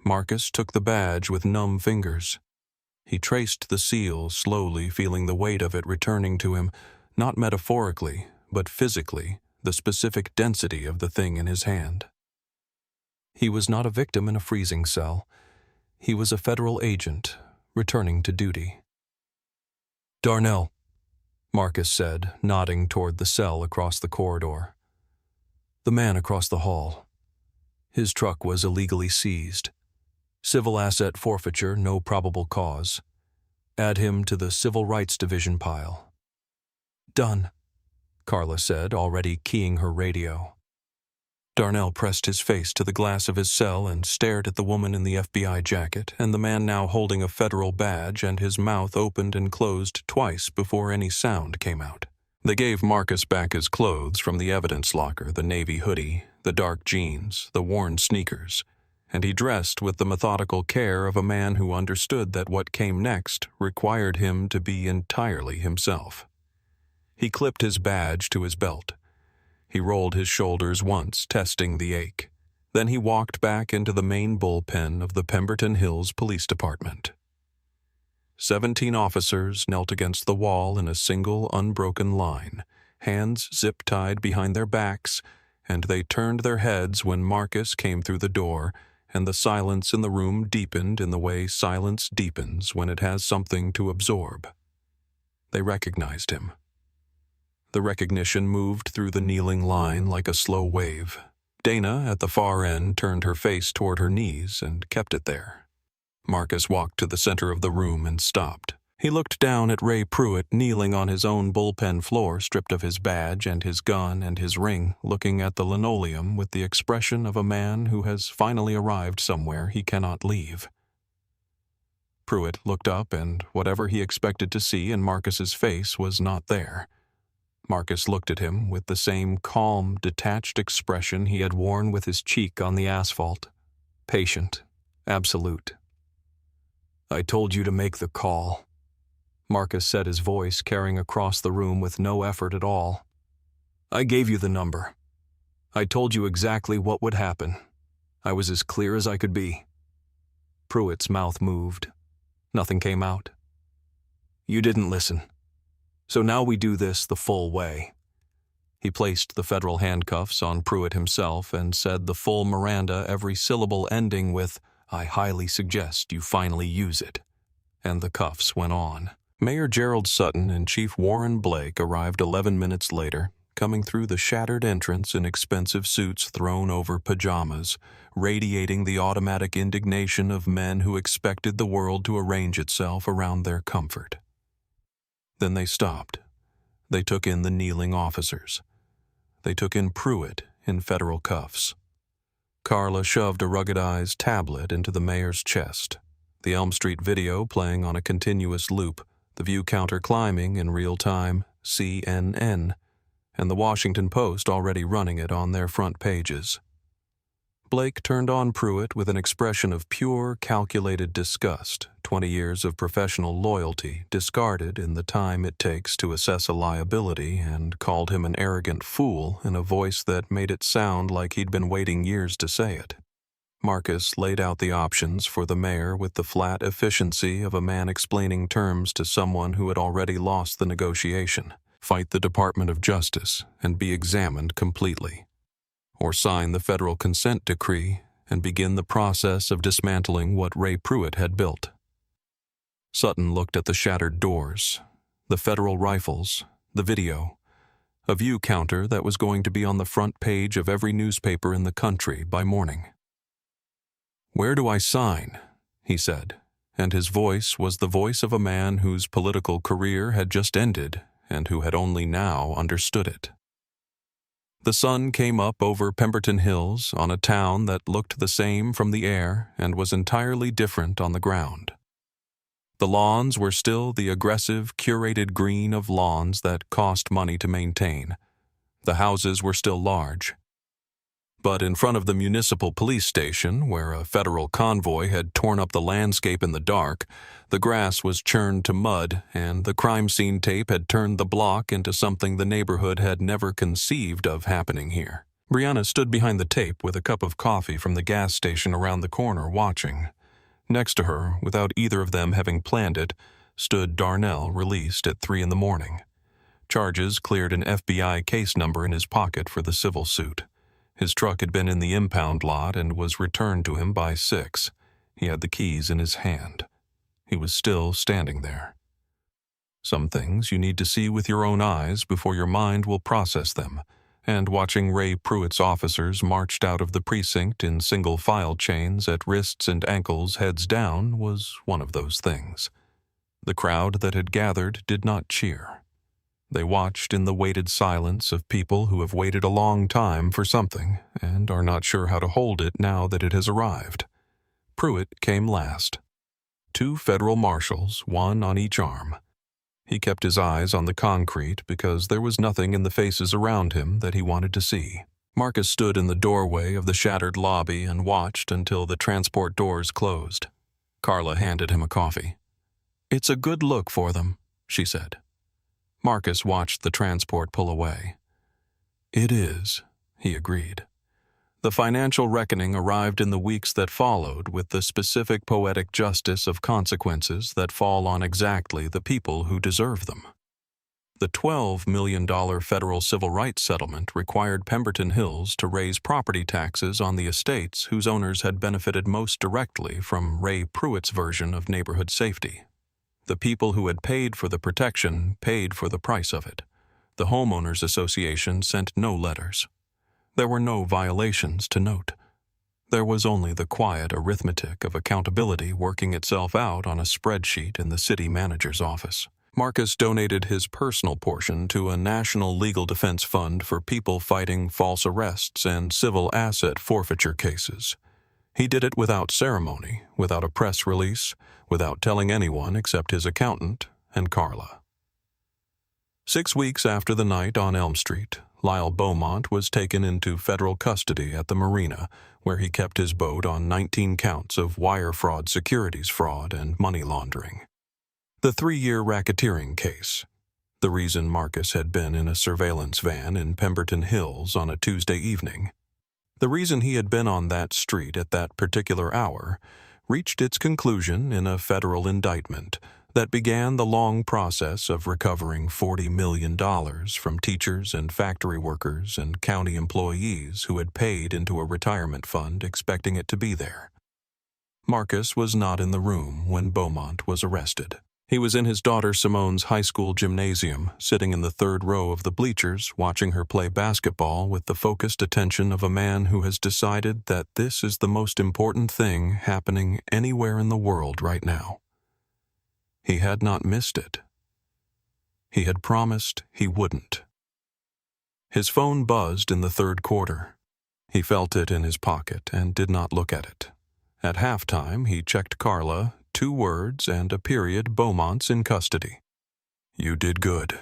Marcus took the badge with numb fingers. He traced the seal slowly, feeling the weight of it returning to him, not metaphorically, but physically, the specific density of the thing in his hand. He was not a victim in a freezing cell. He was a federal agent, returning to duty. "Darnell," Marcus said, nodding toward the cell across the corridor. "The man across the hall. His truck was illegally seized. Civil asset forfeiture, no probable cause. Add him to the Civil Rights Division pile." "Done," Carla said, already keying her radio. Darnell pressed his face to the glass of his cell and stared at the woman in the FBI jacket and the man now holding a federal badge, and his mouth opened and closed twice before any sound came out. They gave Marcus back his clothes from the evidence locker, the navy hoodie, the dark jeans, the worn sneakers, and he dressed with the methodical care of a man who understood that what came next required him to be entirely himself. He clipped his badge to his belt. He rolled his shoulders once, testing the ache. Then he walked back into the main bullpen of the Pemberton Hills Police Department. 17 officers knelt against the wall in a single, unbroken line, hands zip-tied behind their backs, and they turned their heads when Marcus came through the door, and the silence in the room deepened in the way silence deepens when it has something to absorb. They recognized him. The recognition moved through the kneeling line like a slow wave. Dana, at the far end, turned her face toward her knees and kept it there. Marcus walked to the center of the room and stopped. He looked down at Ray Pruitt kneeling on his own bullpen floor, stripped of his badge and his gun and his ring, looking at the linoleum with the expression of a man who has finally arrived somewhere he cannot leave. Pruitt looked up, and whatever he expected to see in Marcus's face was not there. Marcus looked at him with the same calm, detached expression he had worn with his cheek on the asphalt. Patient, absolute. "I told you to make the call," Marcus said, his voice carrying across the room with no effort at all. "I gave you the number. I told you exactly what would happen. I was as clear as I could be." Pruitt's mouth moved. Nothing came out. "You didn't listen. So now we do this the full way." He placed the federal handcuffs on Pruitt himself and said the full Miranda, every syllable ending with, "I highly suggest you finally use it." And the cuffs went on. Mayor Gerald Sutton and Chief Warren Blake arrived 11 minutes later, coming through the shattered entrance in expensive suits thrown over pajamas, radiating the automatic indignation of men who expected the world to arrange itself around their comfort. Then they stopped. They took in the kneeling officers. They took in Pruitt in federal cuffs. Carla shoved a ruggedized tablet into the mayor's chest, the Elm Street video playing on a continuous loop, the view counter climbing in real time, CNN, and the Washington Post already running it on their front pages. Blake turned on Pruitt with an expression of pure, calculated disgust, 20 years of professional loyalty discarded in the time it takes to assess a liability, and called him an arrogant fool in a voice that made it sound like he'd been waiting years to say it. Marcus laid out the options for the mayor with the flat efficiency of a man explaining terms to someone who had already lost the negotiation. Fight the Department of Justice and be examined completely. Or sign the federal consent decree and begin the process of dismantling what Ray Pruitt had built. Sutton looked at the shattered doors, the federal rifles, the video, a view counter that was going to be on the front page of every newspaper in the country by morning. "Where do I sign?" he said, and his voice was the voice of a man whose political career had just ended and who had only now understood it. The sun came up over Pemberton Hills on a town that looked the same from the air and was entirely different on the ground. The lawns were still the aggressive, curated green of lawns that cost money to maintain. The houses were still large. But in front of the municipal police station, where a federal convoy had torn up the landscape in the dark, the grass was churned to mud, and the crime scene tape had turned the block into something the neighborhood had never conceived of happening here. Brianna stood behind the tape with a cup of coffee from the gas station around the corner watching. Next to her, without either of them having planned it, stood Darnell, released at 3 a.m. Charges cleared an FBI case number in his pocket for the civil suit. His truck had been in the impound lot and was returned to him by 6. He had the keys in his hand. He was still standing there. Some things you need to see with your own eyes before your mind will process them, and watching Ray Pruitt's officers marched out of the precinct in single file chains at wrists and ankles heads down was one of those things. The crowd that had gathered did not cheer. They watched in the weighted silence of people who have waited a long time for something and are not sure how to hold it now that it has arrived. Pruitt came last. 2 federal marshals, one on each arm. He kept his eyes on the concrete because there was nothing in the faces around him that he wanted to see. Marcus stood in the doorway of the shattered lobby and watched until the transport doors closed. Carla handed him a coffee. "It's a good look for them," she said. Marcus watched the transport pull away. "It is," he agreed. The financial reckoning arrived in the weeks that followed with the specific poetic justice of consequences that fall on exactly the people who deserve them. The $12 million federal civil rights settlement required Pemberton Hills to raise property taxes on the estates whose owners had benefited most directly from Ray Pruitt's version of neighborhood safety. The people who had paid for the protection paid for the price of it. The Homeowners Association sent no letters. There were no violations to note. There was only the quiet arithmetic of accountability working itself out on a spreadsheet in the city manager's office. Marcus donated his personal portion to a national legal defense fund for people fighting false arrests and civil asset forfeiture cases. He did it without ceremony, without a press release, without telling anyone except his accountant and Carla. 6 weeks after the night on Elm Street, Lyle Beaumont was taken into federal custody at the marina, where he kept his boat on 19 counts of wire fraud, securities fraud, and money laundering. The 3-year racketeering case. The reason Marcus had been in a surveillance van in Pemberton Hills on a Tuesday evening. The reason he had been on that street at that particular hour reached its conclusion in a federal indictment that began the long process of recovering $40 million from teachers and factory workers and county employees who had paid into a retirement fund expecting it to be there. Marcus was not in the room when Beaumont was arrested. He was in his daughter Simone's high school gymnasium, sitting in the 3rd row of the bleachers, watching her play basketball with the focused attention of a man who has decided that this is the most important thing happening anywhere in the world right now. He had not missed it. He had promised he wouldn't. His phone buzzed in the 3rd quarter. He felt it in his pocket and did not look at it. At halftime, he checked Carla, 2 words and a period. Beaumont's in custody. "You did good."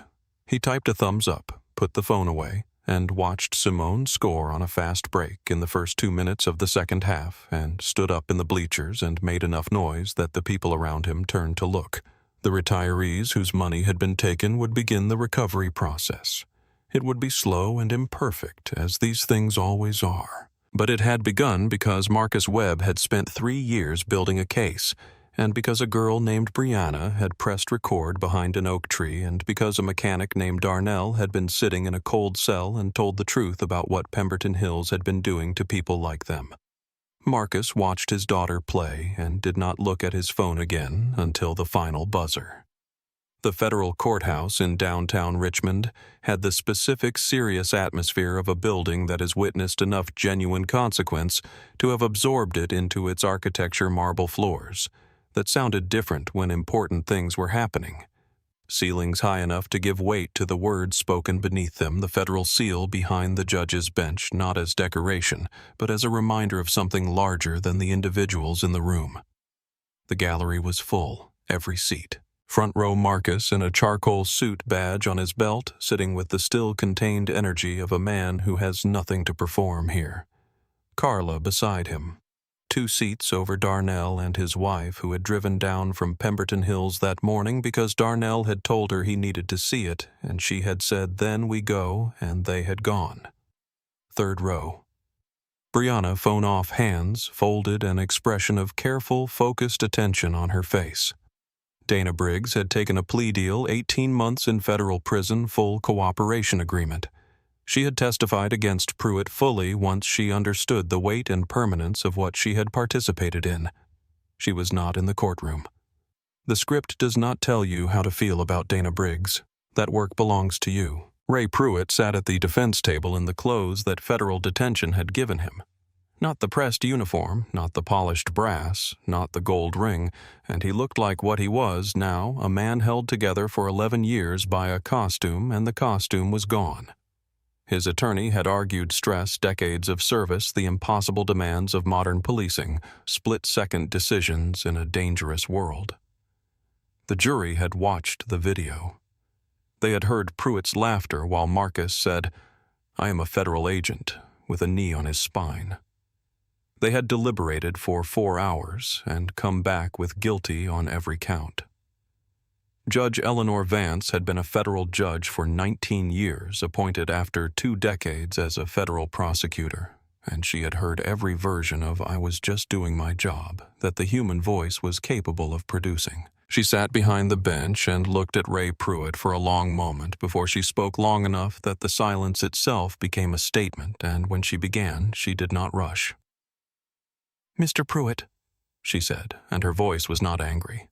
He typed a thumbs up, put the phone away, and watched Simone score on a fast break in the first 2 minutes of the second half and stood up in the bleachers and made enough noise that the people around him turned to look. The retirees whose money had been taken would begin the recovery process. It would be slow and imperfect, as these things always are. But it had begun because Marcus Webb had spent 3 years building a case, and because a girl named Brianna had pressed record behind an oak tree, and because a mechanic named Darnell had been sitting in a cold cell and told the truth about what Pemberton Hills had been doing to people like them. Marcus watched his daughter play and did not look at his phone again until the final buzzer. The federal courthouse in downtown Richmond had the specific, serious atmosphere of a building that has witnessed enough genuine consequence to have absorbed it into its architecture marble floors that sounded different when important things were happening. Ceilings high enough to give weight to the words spoken beneath them, the federal seal behind the judge's bench not as decoration, but as a reminder of something larger than the individuals in the room. The gallery was full, every seat. Front row Marcus in a charcoal suit badge on his belt, sitting with the still-contained energy of a man who has nothing to perform here. Carla beside him. 2 seats over Darnell and his wife, who had driven down from Pemberton Hills that morning because Darnell had told her he needed to see it, and she had said, "Then we go," and they had gone. 3rd row. Brianna, phone-off hands, folded, an expression of careful, focused attention on her face. Dana Briggs had taken a plea deal, 18 months in federal prison, full cooperation agreement. She had testified against Pruitt fully once she understood the weight and permanence of what she had participated in. She was not in the courtroom. The script does not tell you how to feel about Dana Briggs. That work belongs to you. Ray Pruitt sat at the defense table in the clothes that federal detention had given him. Not the pressed uniform, not the polished brass, not the gold ring, and he looked like what he was now, a man held together for 11 years by a costume, and the costume was gone. His attorney had argued stress, decades of service, the impossible demands of modern policing, split-second decisions in a dangerous world. The jury had watched the video. They had heard Pruitt's laughter while Marcus said, "I am a federal agent," with a knee on his spine. They had deliberated for 4 hours and come back with guilty on every count. Judge Eleanor Vance had been a federal judge for 19 years, appointed after 2 decades as a federal prosecutor, and she had heard every version of "I was just doing my job" that the human voice was capable of producing. She sat behind the bench and looked at Ray Pruitt for a long moment before she spoke long enough that the silence itself became a statement, and when she began, she did not rush. "Mr. Pruitt," she said, and her voice was not angry.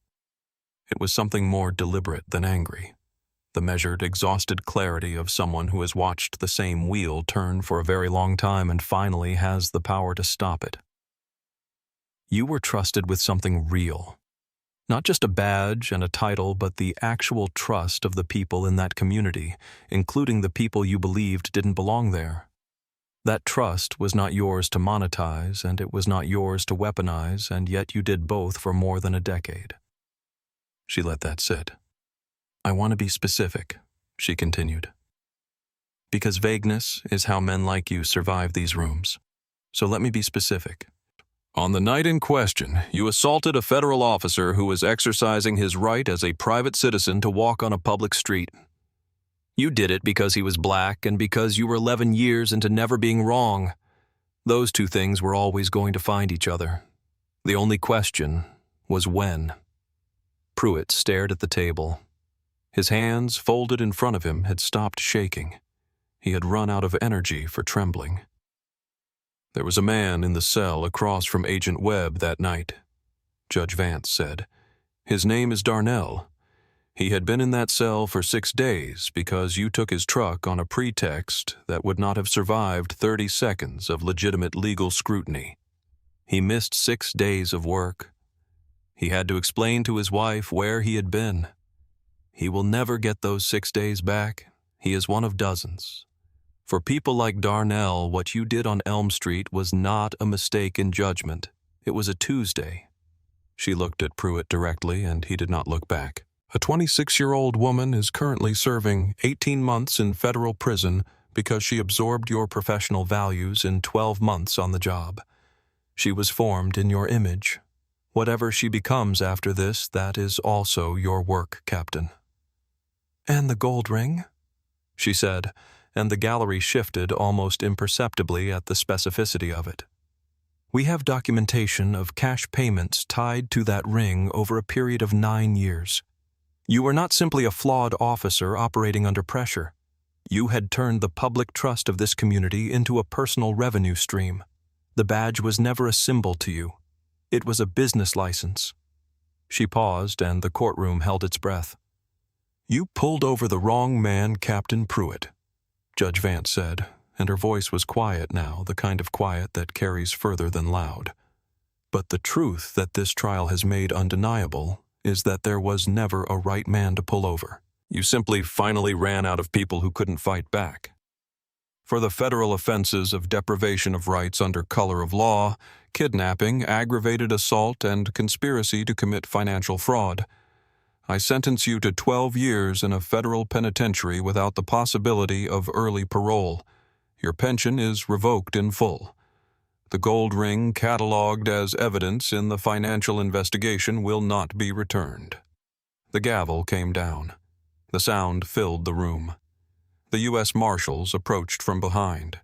It was something more deliberate than angry, the measured, exhausted clarity of someone who has watched the same wheel turn for a very long time and finally has the power to stop it. "You were trusted with something real. Not just a badge and a title, but the actual trust of the people in that community, including the people you believed didn't belong there. That trust was not yours to monetize, and it was not yours to weaponize, and yet you did both for more than a decade." She let that sit. "I want to be specific," she continued. "Because vagueness is how men like you survive these rooms. So let me be specific. On the night in question, you assaulted a federal officer who was exercising his right as a private citizen to walk on a public street. You did it because he was black and because you were 11 years into never being wrong. Those 2 things were always going to find each other. The only question was when." Pruitt stared at the table. His hands, folded in front of him, had stopped shaking. He had run out of energy for trembling. "There was a man in the cell across from Agent Webb that night," Judge Vance said. "His name is Darnell. He had been in that cell for 6 days because you took his truck on a pretext that would not have survived 30 seconds of legitimate legal scrutiny. He missed 6 days of work. He had to explain to his wife where he had been. He will never get those 6 days back. He is one of dozens. For people like Darnell, what you did on Elm Street was not a mistake in judgment. It was a Tuesday." She looked at Pruitt directly, and he did not look back. "A 26-year-old woman is currently serving 18 months in federal prison because she absorbed your professional values in 12 months on the job. She was formed in your image. Whatever she becomes after this, that is also your work, Captain." "And the gold ring?" she said, and the gallery shifted almost imperceptibly at the specificity of it. "We have documentation of cash payments tied to that ring over a period of 9 years. You were not simply a flawed officer operating under pressure. You had turned the public trust of this community into a personal revenue stream. The badge was never a symbol to you. It was a business license." She paused, and the courtroom held its breath. "You pulled over the wrong man, Captain Pruitt," Judge Vance said, and her voice was quiet now, the kind of quiet that carries further than loud. "But the truth that this trial has made undeniable is that there was never a right man to pull over. You simply finally ran out of people who couldn't fight back. For the federal offenses of deprivation of rights under color of law, kidnapping, aggravated assault, and conspiracy to commit financial fraud, I sentence you to 12 years in a federal penitentiary without the possibility of early parole. Your pension is revoked in full. The gold ring cataloged as evidence in the financial investigation will not be returned." The gavel came down. The sound filled the room. The U.S. Marshals approached from behind.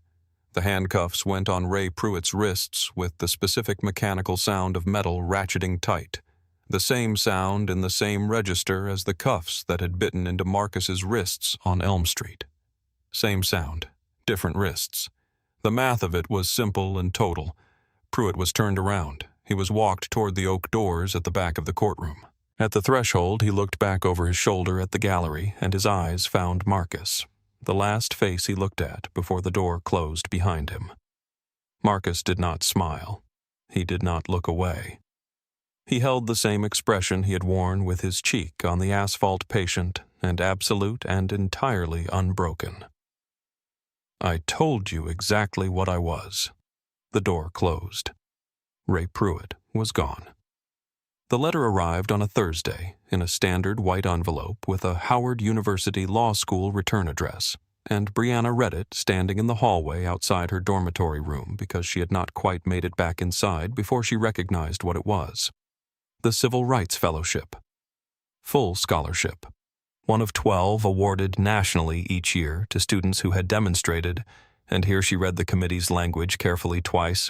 The handcuffs went on Ray Pruitt's wrists with the specific mechanical sound of metal ratcheting tight, the same sound in the same register as the cuffs that had bitten into Marcus's wrists on Elm Street. Same sound, different wrists. The math of it was simple and total. Pruitt was turned around. He was walked toward the oak doors at the back of the courtroom. At the threshold, he looked back over his shoulder at the gallery, and his eyes found Marcus, the last face he looked at before the door closed behind him. Marcus did not smile. He did not look away. He held the same expression he had worn with his cheek on the asphalt patient, and absolute and entirely unbroken. "I told you exactly what I was." The door closed. Ray Pruitt was gone. The letter arrived on a Thursday in a standard white envelope with a Howard University Law School return address, and Brianna read it standing in the hallway outside her dormitory room because she had not quite made it back inside before she recognized what it was. The Civil Rights Fellowship. Full scholarship. One of 12 awarded nationally each year to students who had demonstrated, and here she read the committee's language carefully twice,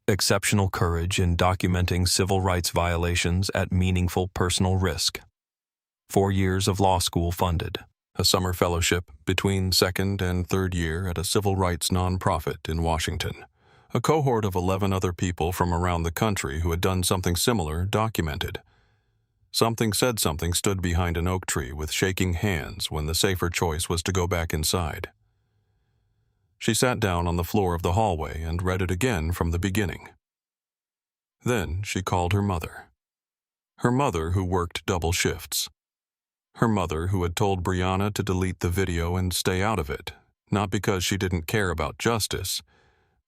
exceptional courage in documenting civil rights violations at meaningful personal risk. 4 years of law school funded. A summer fellowship between second and third year at a civil rights nonprofit in Washington. A cohort of 11 other people from around the country who had done something similar documented. Something Said Something stood behind an oak tree with shaking hands when the safer choice was to go back inside. She sat down on the floor of the hallway and read it again from the beginning. Then she called her mother. Her mother who worked double shifts. Her mother who had told Brianna to delete the video and stay out of it, not because she didn't care about justice,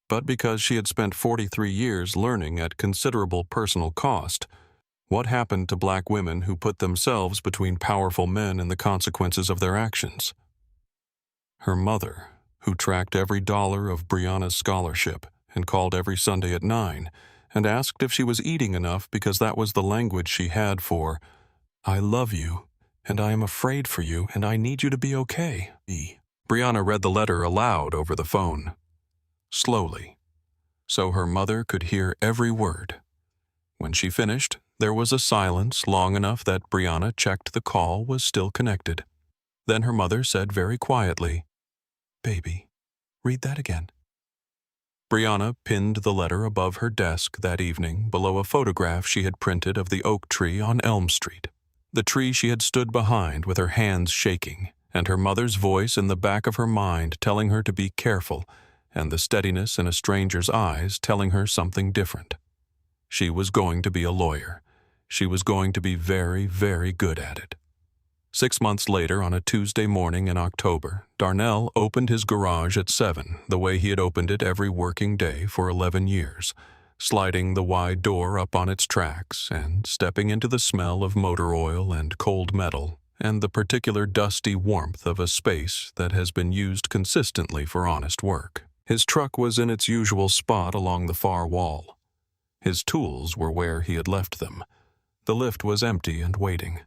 but because she had spent 43 years learning at considerable personal cost what happened to black women who put themselves between powerful men and the consequences of their actions. Her mother, who tracked every dollar of Brianna's scholarship and called every Sunday at 9 and asked if she was eating enough because that was the language she had for, "I love you, and I am afraid for you, and I need you to be okay." Brianna read the letter aloud over the phone, slowly, so her mother could hear every word. When she finished, there was a silence long enough that Brianna checked the call was still connected. Then her mother said very quietly, "Baby, read that again." Brianna pinned the letter above her desk that evening below a photograph she had printed of the oak tree on Elm Street, the tree she had stood behind with her hands shaking, and her mother's voice in the back of her mind telling her to be careful, and the steadiness in a stranger's eyes telling her something different. She was going to be a lawyer. She was going to be very, very good at it. 6 months later, on a Tuesday morning in October, Darnell opened his garage at 7, the way he had opened it every working day for 11 years, sliding the wide door up on its tracks and stepping into the smell of motor oil and cold metal and the particular dusty warmth of a space that has been used consistently for honest work. His truck was in its usual spot along the far wall. His tools were where he had left them. The lift was empty and waiting.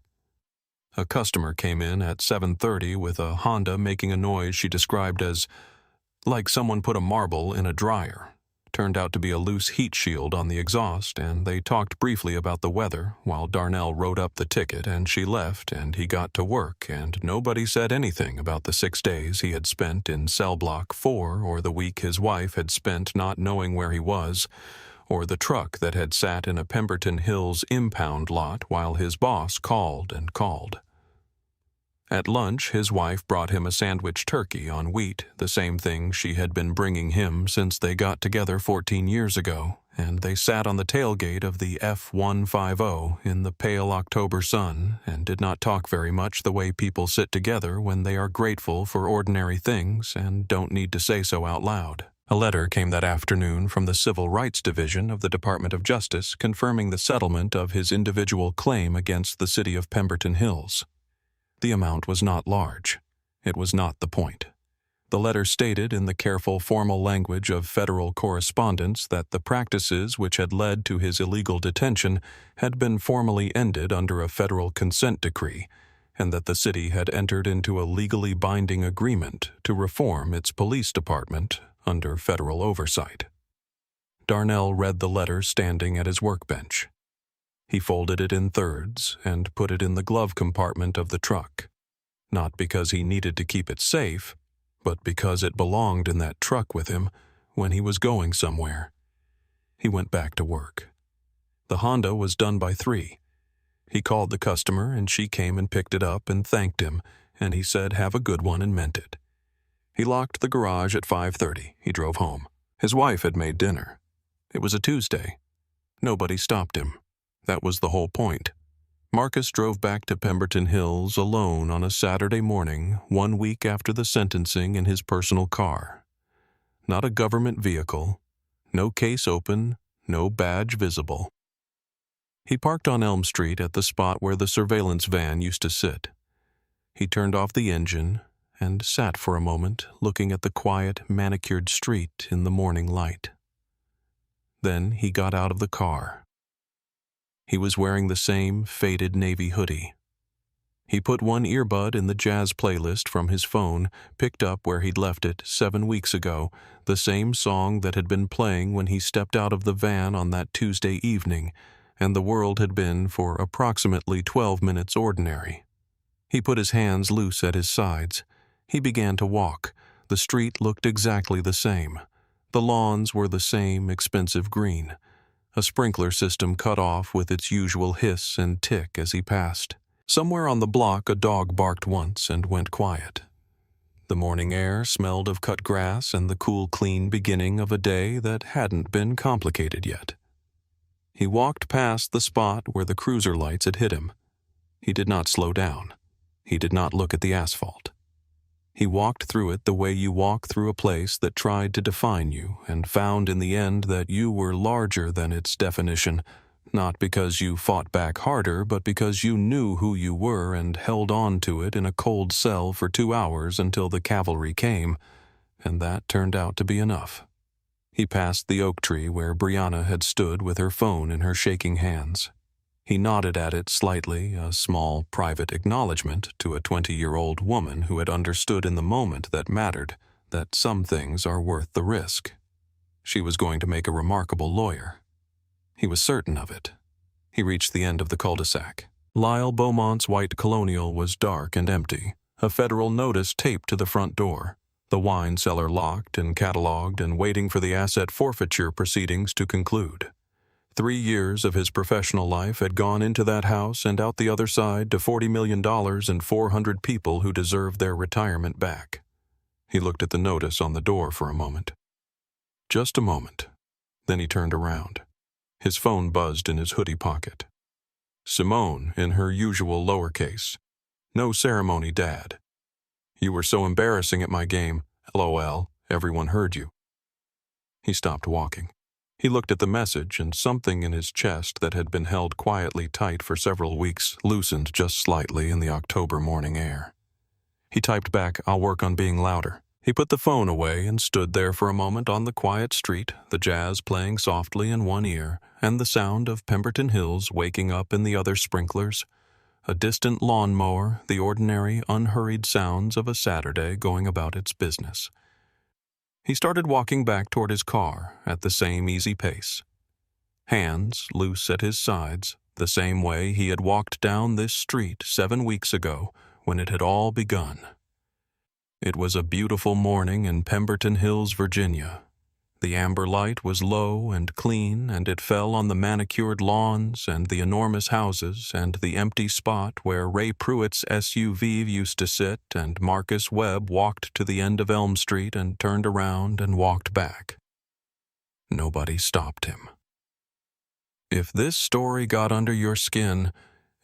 A customer came in at 7:30 with a Honda making a noise she described as like someone put a marble in a dryer. Turned out to be a loose heat shield on the exhaust, and they talked briefly about the weather while Darnell wrote up the ticket, and she left, and he got to work, and nobody said anything about the 6 days he had spent in cell block 4 or the week his wife had spent not knowing where he was, or the truck that had sat in a Pemberton Hills impound lot while his boss called and called. At lunch, his wife brought him a sandwich turkey on wheat, the same thing she had been bringing him since they got together 14 years ago, and they sat on the tailgate of the F-150 in the pale October sun and did not talk very much the way people sit together when they are grateful for ordinary things and don't need to say so out loud. A letter came that afternoon from the Civil Rights Division of the Department of Justice confirming the settlement of his individual claim against the city of Pemberton Hills. The amount was not large. It was not the point. The letter stated in the careful formal language of federal correspondence that the practices which had led to his illegal detention had been formally ended under a federal consent decree, and that the city had entered into a legally binding agreement to reform its police department under federal oversight. Darnell read the letter standing at his workbench. He folded it in thirds and put it in the glove compartment of the truck, not because he needed to keep it safe, but because it belonged in that truck with him when he was going somewhere. He went back to work. The Honda was done by 3. He called the customer, and she came and picked it up and thanked him, and he said have a good one and meant it. He locked the garage at 5:30. He drove home. His wife had made dinner. It was a Tuesday. Nobody stopped him. That was the whole point. Marcus drove back to Pemberton Hills alone on a Saturday morning, 1 week after the sentencing, in his personal car. Not a government vehicle, no case open, no badge visible. He parked on Elm Street at the spot where the surveillance van used to sit. He turned off the engine and sat for a moment looking at the quiet, manicured street in the morning light. Then he got out of the car. He was wearing the same faded navy hoodie. He put one earbud in the jazz playlist from his phone, picked up where he'd left it 7 weeks ago, the same song that had been playing when he stepped out of the van on that Tuesday evening, and the world had been for approximately 12 minutes ordinary. He put his hands loose at his sides. He began to walk. The street looked exactly the same. The lawns were the same expensive green. A sprinkler system cut off with its usual hiss and tick as he passed. Somewhere on the block a dog barked once and went quiet. The morning air smelled of cut grass and the cool, clean beginning of a day that hadn't been complicated yet. He walked past the spot where the cruiser lights had hit him. He did not slow down. He did not look at the asphalt. He walked through it the way you walk through a place that tried to define you and found in the end that you were larger than its definition, not because you fought back harder, but because you knew who you were and held on to it in a cold cell for 2 hours until the cavalry came, and that turned out to be enough. He passed the oak tree where Brianna had stood with her phone in her shaking hands. He nodded at it slightly, a small, private acknowledgement to a 20-year-old woman who had understood in the moment that mattered, that some things are worth the risk. She was going to make a remarkable lawyer. He was certain of it. He reached the end of the cul-de-sac. Lyle Beaumont's white Colonial was dark and empty, a federal notice taped to the front door, the wine cellar locked and catalogued and waiting for the asset forfeiture proceedings to conclude. 3 years of his professional life had gone into that house and out the other side to $40 million and 400 people who deserved their retirement back. He looked at the notice on the door for a moment. Just a moment. Then he turned around. His phone buzzed in his hoodie pocket. Simone, in her usual lowercase. No ceremony, Dad. You were so embarrassing at my game. LOL, everyone heard you. He stopped walking. He looked at the message, and something in his chest that had been held quietly tight for several weeks loosened just slightly in the October morning air. He typed back, "I'll work on being louder." He put the phone away and stood there for a moment on the quiet street, the jazz playing softly in one ear, and the sound of Pemberton Hills waking up in the other sprinklers. a distant lawnmower, the ordinary, unhurried sounds of a Saturday going about its business. He started walking back toward his car at the same easy pace. Hands loose at his sides, the same way he had walked down this street 7 weeks ago when it had all begun. It was a beautiful morning in Pemberton Hills, Virginia. The amber light was low and clean, and it fell on the manicured lawns and the enormous houses and the empty spot where Ray Pruitt's SUV used to sit, and Marcus Webb walked to the end of Elm Street and turned around and walked back. Nobody stopped him. If this story got under your skin,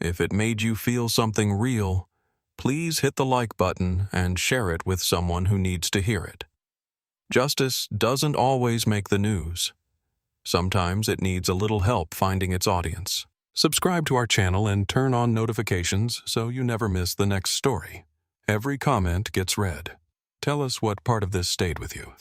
if it made you feel something real, please hit the like button and share it with someone who needs to hear it. Justice doesn't always make the news. Sometimes it needs a little help finding its audience. Subscribe to our channel and turn on notifications so you never miss the next story. Every comment gets read. Tell us what part of this stayed with you.